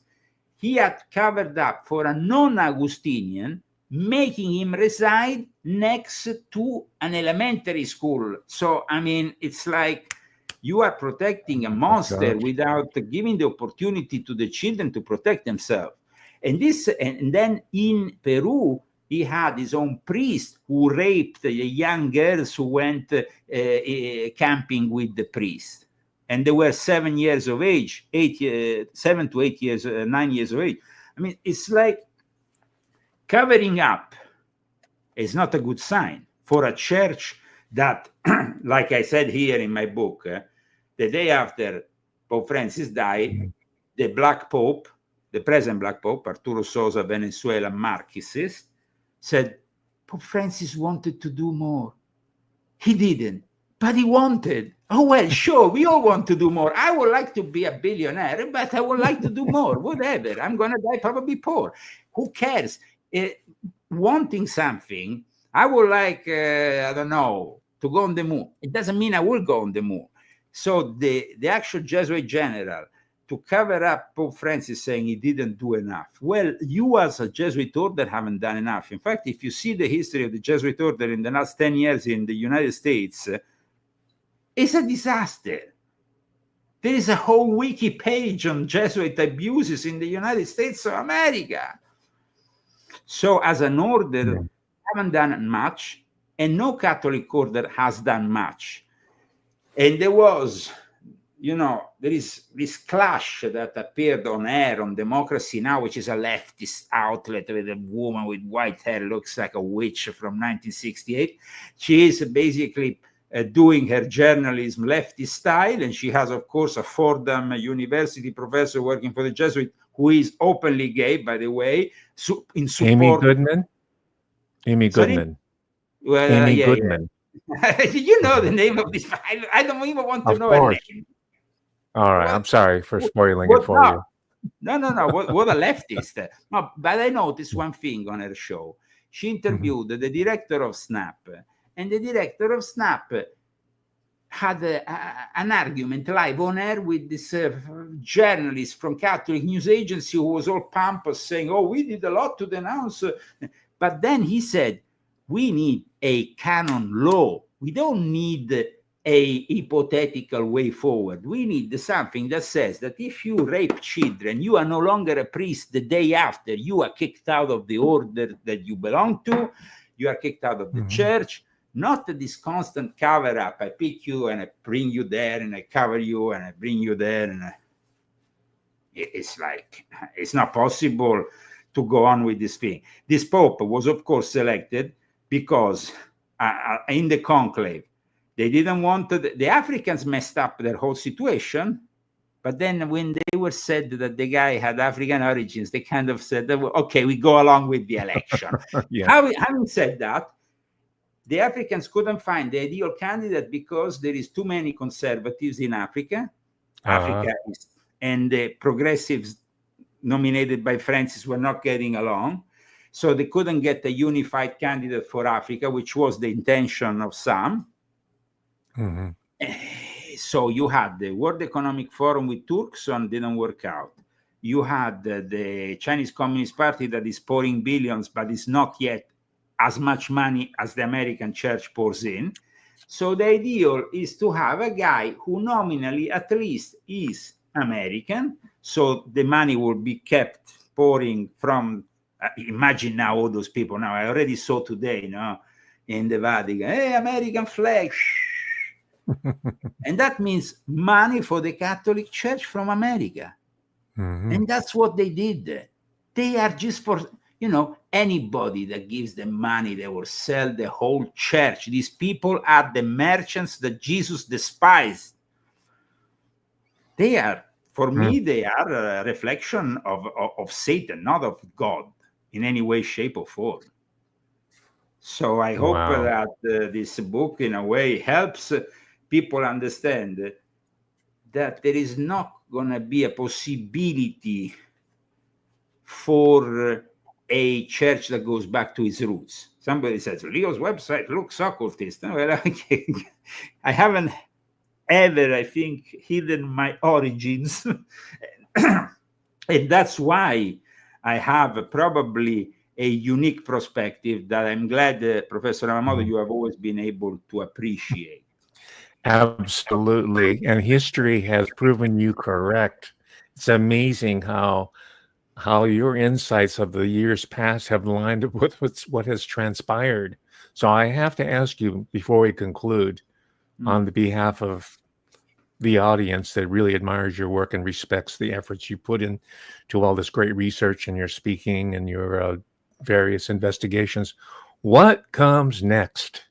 He had covered up for a non-Augustinian, making him reside next to an elementary school. So, I mean, it's like you are protecting a monster without giving the opportunity to the children to protect themselves. And then in Peru, he had his own priest who raped the young girls who went camping with the priest. And they were 7 years of age, 7 to 8 years, 9 years of age. I mean, it's like covering up is not a good sign for a church that, like I said here in my book, the day after Pope Francis died, the Black Pope, the present Black Pope, Arturo Sosa, Venezuelan Marxist, said, Pope Francis wanted to do more. He didn't, but he wanted. Oh, well, sure, we all want to do more. I would like to be a billionaire, but I would like to do more, whatever. I'm going to die probably poor. Who cares? Wanting something, I would like, I don't know, to go on the moon. It doesn't mean I will go on the moon. So the actual Jesuit general, to cover up Pope Francis saying he didn't do enough. Well, you as a Jesuit order haven't done enough. In fact, if you see the history of the Jesuit order in the last 10 years in the United States, it's a disaster. There is a whole wiki page on Jesuit abuses in the United States of America. So as an order, haven't done much, and no Catholic order has done much. And there was, there is this clash that appeared on air on Democracy Now!, which is a leftist outlet with a woman with white hair, looks like a witch from 1968. She is basically doing her journalism leftist style, and she has, of course, a Fordham University professor working for the Jesuit who is openly gay, by the way, in support. Amy Goodman? Amy Goodman. Well, Amy Goodman. Yeah. You know the name of this? I don't even want to know her name. All right, I'm sorry for spoiling it for you. No. What a leftist. No, but I noticed one thing on her show. She interviewed the director of SNAP, and the director of SNAP had an argument live on air with this journalist from Catholic News Agency who was all pompous, saying, oh, we did a lot to denounce. But then he said, we need a canon law. We don't need a hypothetical way forward. We need something that says that if you rape children, you are no longer a priest the day after. You are kicked out of the order that you belong to. You are kicked out of the church. Not this constant cover up. I pick you and I bring you there, and I cover you and I bring you there. And it's like, it's not possible to go on with this thing. This Pope was, of course, selected because in the conclave, they didn't want to, the Africans messed up their whole situation. But then when they were said that the guy had African origins, they kind of said, okay, we go along with the election. Having said that, the Africans couldn't find the ideal candidate because there is too many conservatives in Africa. And the progressives nominated by Francis were not getting along. So they couldn't get a unified candidate for Africa, which was the intention of some. So you had the World Economic Forum with Turkson, didn't work out. You had the Chinese Communist Party that is pouring billions, but is not yet as much money as the American church pours in. So the ideal is to have a guy who nominally at least is American. So the money will be kept pouring from, imagine now all those people. Now I already saw today, in the Vatican, hey, American flag. And that means money for the Catholic Church from America. And that's what they did. They are just for, anybody that gives them money, they will sell the whole church. These people are the merchants that Jesus despised. They are For me, they are a reflection of Satan, not of God in any way, shape, or form. So I hope Wow. that this book, in a way, helps people understand that there is not going to be a possibility for a church that goes back to its roots. Somebody says, Leo's website looks occultist. Well, I haven't ever, I think, hidden my origins. And that's why I have probably a unique perspective that I'm glad, Professor Yamamoto, you have always been able to appreciate. Absolutely. And history has proven you correct. It's amazing how your insights of the years past have lined up with what has transpired. So I have to ask you before we conclude, on the behalf of the audience that really admires your work and respects the efforts you put in to all this great research and your speaking and your various investigations, what comes next?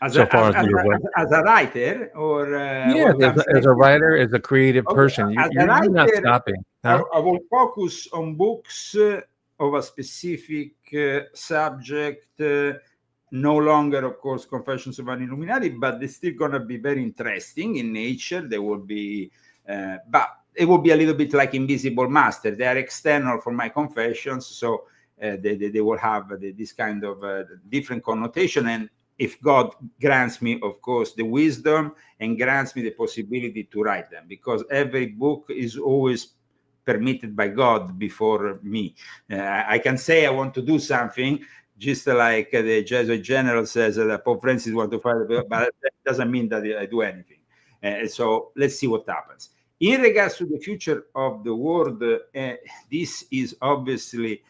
As So a, far as, as your work. as a writer, or Yeah, what comes as a writer, as a creative Okay, person, as a you're not writer, stopping. Huh? I will focus on books of a specific subject, no longer, of course, Confessions of an Illuminati, but they're still going to be very interesting in nature. They will be, but it will be a little bit like Invisible Master. They are external for my confessions, so they will have this kind of different connotation. And if God grants me, of course, the wisdom and grants me the possibility to write them, because every book is always permitted by God before me. I can say I want to do something, just like the Jesuit general says that Pope Francis wants to fight, but that doesn't mean that I do anything. So let's see what happens. In regards to the future of the world, this is obviously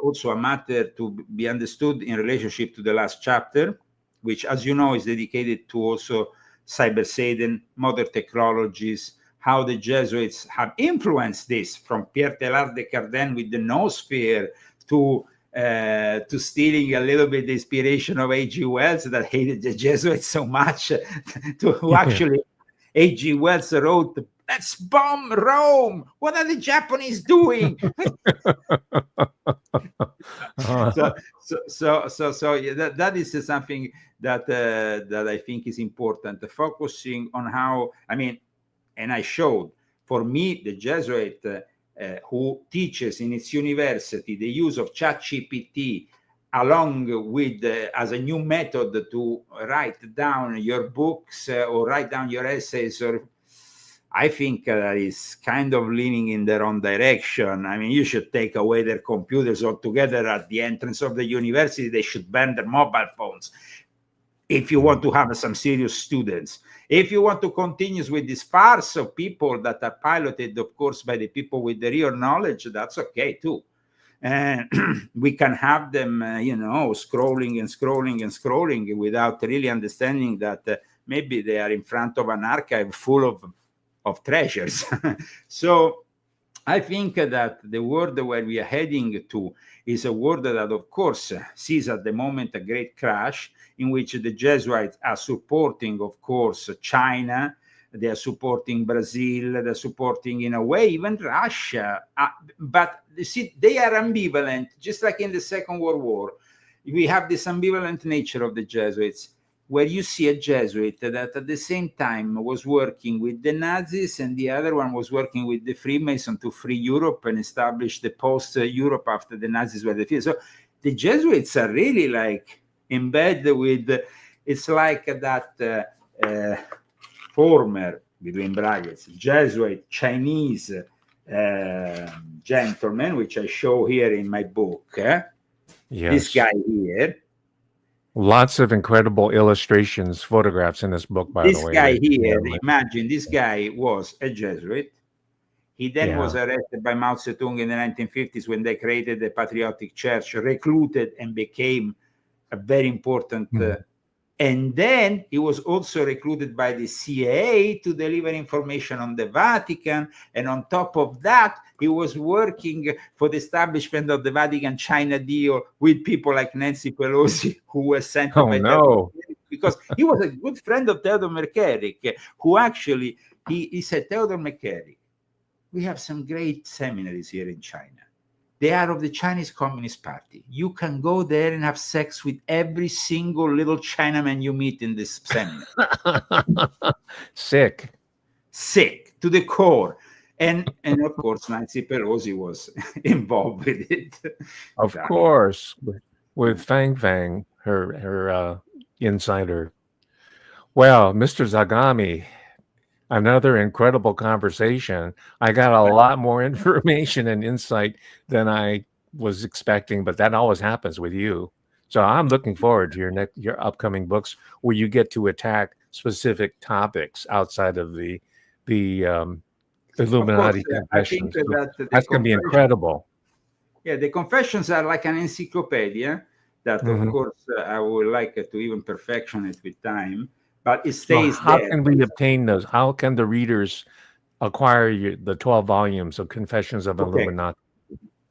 also a matter to be understood in relationship to the last chapter, which, as you know, is dedicated to also cyber Satan, modern technologies, how the Jesuits have influenced this, from Pierre Teilhard de Chardin with the noosphere to stealing a little bit the inspiration of A.G. Wells, that hated the Jesuits so much, to actually A.G. Wells wrote, "Let's bomb Rome. What are the Japanese doing?" So yeah, that is something that I think is important, focusing on how, I mean, and I showed, for me, the Jesuit who teaches in its university the use of ChatGPT along with as a new method to write down your books or write down your essays, or I think that is kind of leaning in the wrong direction. I mean, you should take away their computers altogether at the entrance of the university. They should ban their mobile phones if you want to have some serious students. If you want to continue with this farce of people that are piloted, of course, by the people with the real knowledge, that's okay too. And we can have them, scrolling and scrolling and scrolling without really understanding that maybe they are in front of an archive full of treasures. So I think that the world where we are heading to is a world that, of course, sees at the moment a great crash, in which the Jesuits are supporting, of course, China, they are supporting Brazil, they're supporting, in a way, even Russia. But you see, they are ambivalent, just like in the Second World War. We have this ambivalent nature of the Jesuits, where you see a Jesuit that at the same time was working with the Nazis, and the other one was working with the Freemasons to free Europe and establish the post-Europe after the Nazis were defeated. So the Jesuits are really like in bed with, it's like that former, between brackets, Jesuit Chinese gentleman, which I show here in my book. Yes. This guy here. Lots of incredible illustrations, photographs in this book, by the way. This guy here, imagine, this guy was a Jesuit. He then was arrested by Mao Zedong in the 1950s when they created the Patriotic Church, recruited and became a very important. And then he was also recruited by the CIA to deliver information on the Vatican. And on top of that, he was working for the establishment of the Vatican-China deal with people like Nancy Pelosi, who was sent by Theodore Merkerich, because he was a good friend of Theodore Merkerich, who actually he said, Theodore McCarry, we have some great seminaries here in China. They are of the Chinese Communist Party. You can go there and have sex with every single little Chinaman you meet in this seminar. Sick. Sick to the core. And of course, Nancy Pelosi was involved with it. Of course, with Fang, her insider. Well, Mr. Zagami, another incredible conversation. I got a lot more information and insight than I was expecting, but that always happens with you. So I'm looking forward to your upcoming books where you get to attack specific topics outside of the Illuminati confessions. That's going to be incredible. Yeah, the confessions are like an encyclopedia that, of course, I would like to even perfection it with time. But it stays how there. Can we obtain those? How can the readers acquire the 12 volumes of Confessions of Illuminati?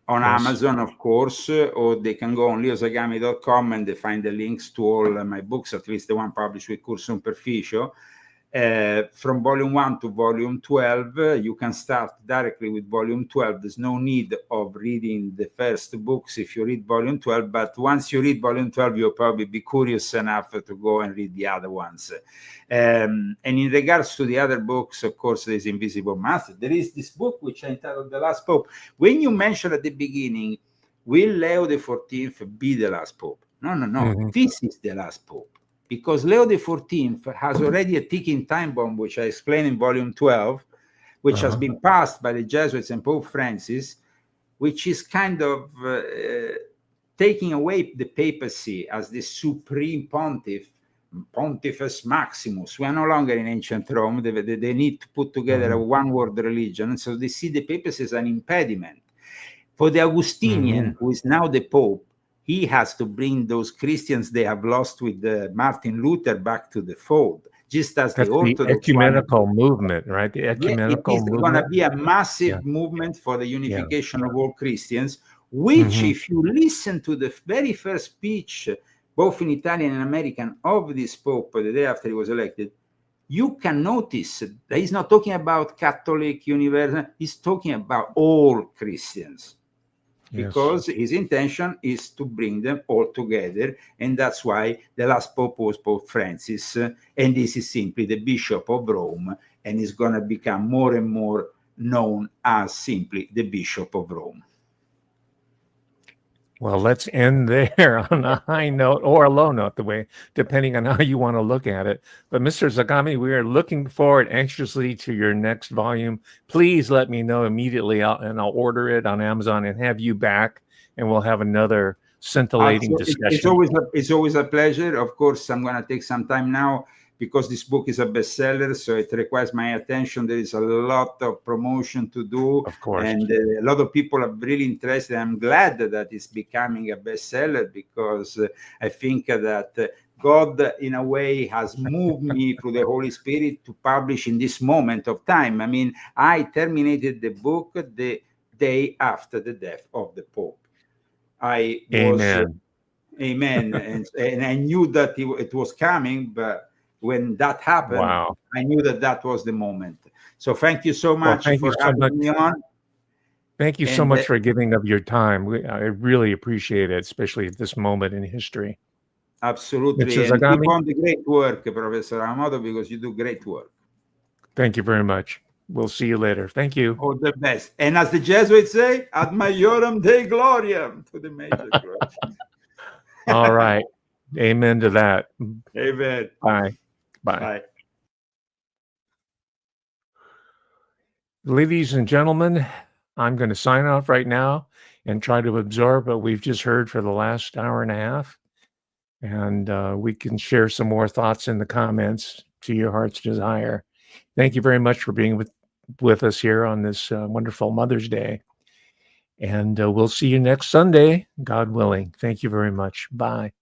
On Amazon, of course, or they can go on leozagami.com and they find the links to all my books, at least the one published with Cursum Perficio. From volume 1 to volume 12, you can start directly with volume 12. There's no need of reading the first books if you read volume 12, but once you read volume 12, you'll probably be curious enough to go and read the other ones. And in regards to the other books, of course, there's Invisible Master. There is this book which I entitled The Last Pope. When you mentioned at the beginning, will Leo XIV be the last Pope? No. This is the last Pope. Because Leo XIV has already a ticking time bomb, which I explain in volume 12, which has been passed by the Jesuits and Pope Francis, which is kind of taking away the papacy as the supreme Pontifex Maximus. We are no longer in ancient Rome. They need to put together a one-world religion. And so they see the papacy as an impediment. For the Augustinian, who is now the Pope, he has to bring those Christians they have lost with Martin Luther back to the fold, just as the Orthodox ecumenical movement, right? The ecumenical movement. It's going to be a massive movement for the unification of all Christians, which, if you listen to the very first speech, both in Italian and American, of this Pope the day after he was elected, you can notice that he's not talking about Catholic, universal, he's talking about all Christians. Because his intention is to bring them all together, and that's why the last Pope was Pope Francis, and this is simply the Bishop of Rome, and is going to become more and more known as simply the Bishop of Rome. Well, let's end there on a high note or a low note, depending on how you want to look at it. But Mr. Zagami, we are looking forward anxiously to your next volume. Please let me know immediately, and I'll order it on Amazon and have you back, and we'll have another scintillating discussion. It's always a pleasure. Of course, I'm going to take some time now because this book is a bestseller, so it requires my attention. There is a lot of promotion to do, of course, and a lot of people are really interested. I'm glad that it's becoming a bestseller because I think that God, in a way, has moved me through the Holy Spirit to publish in this moment of time. I mean, I terminated the book the day after the death of the Pope. Amen. And I knew that it was coming, but when that happened, I knew that was the moment. So thank you so much for having me on. Thank you so much for giving up your time. I really appreciate it, especially at this moment in history. Absolutely. And keep on the great work, Professor Yamamoto, because you do great work. Thank you very much. We'll see you later. Thank you. All the best. And as the Jesuits say, ad majorem Dei gloriam, to the major glory. All right. Amen to that. Amen. Bye. Bye. Ladies and gentlemen, I'm going to sign off right now and try to absorb what we've just heard for the last hour and a half. And we can share some more thoughts in the comments to your heart's desire. Thank you very much for being with us here on this wonderful Mother's Day. And we'll see you next Sunday, God willing. Thank you very much. Bye.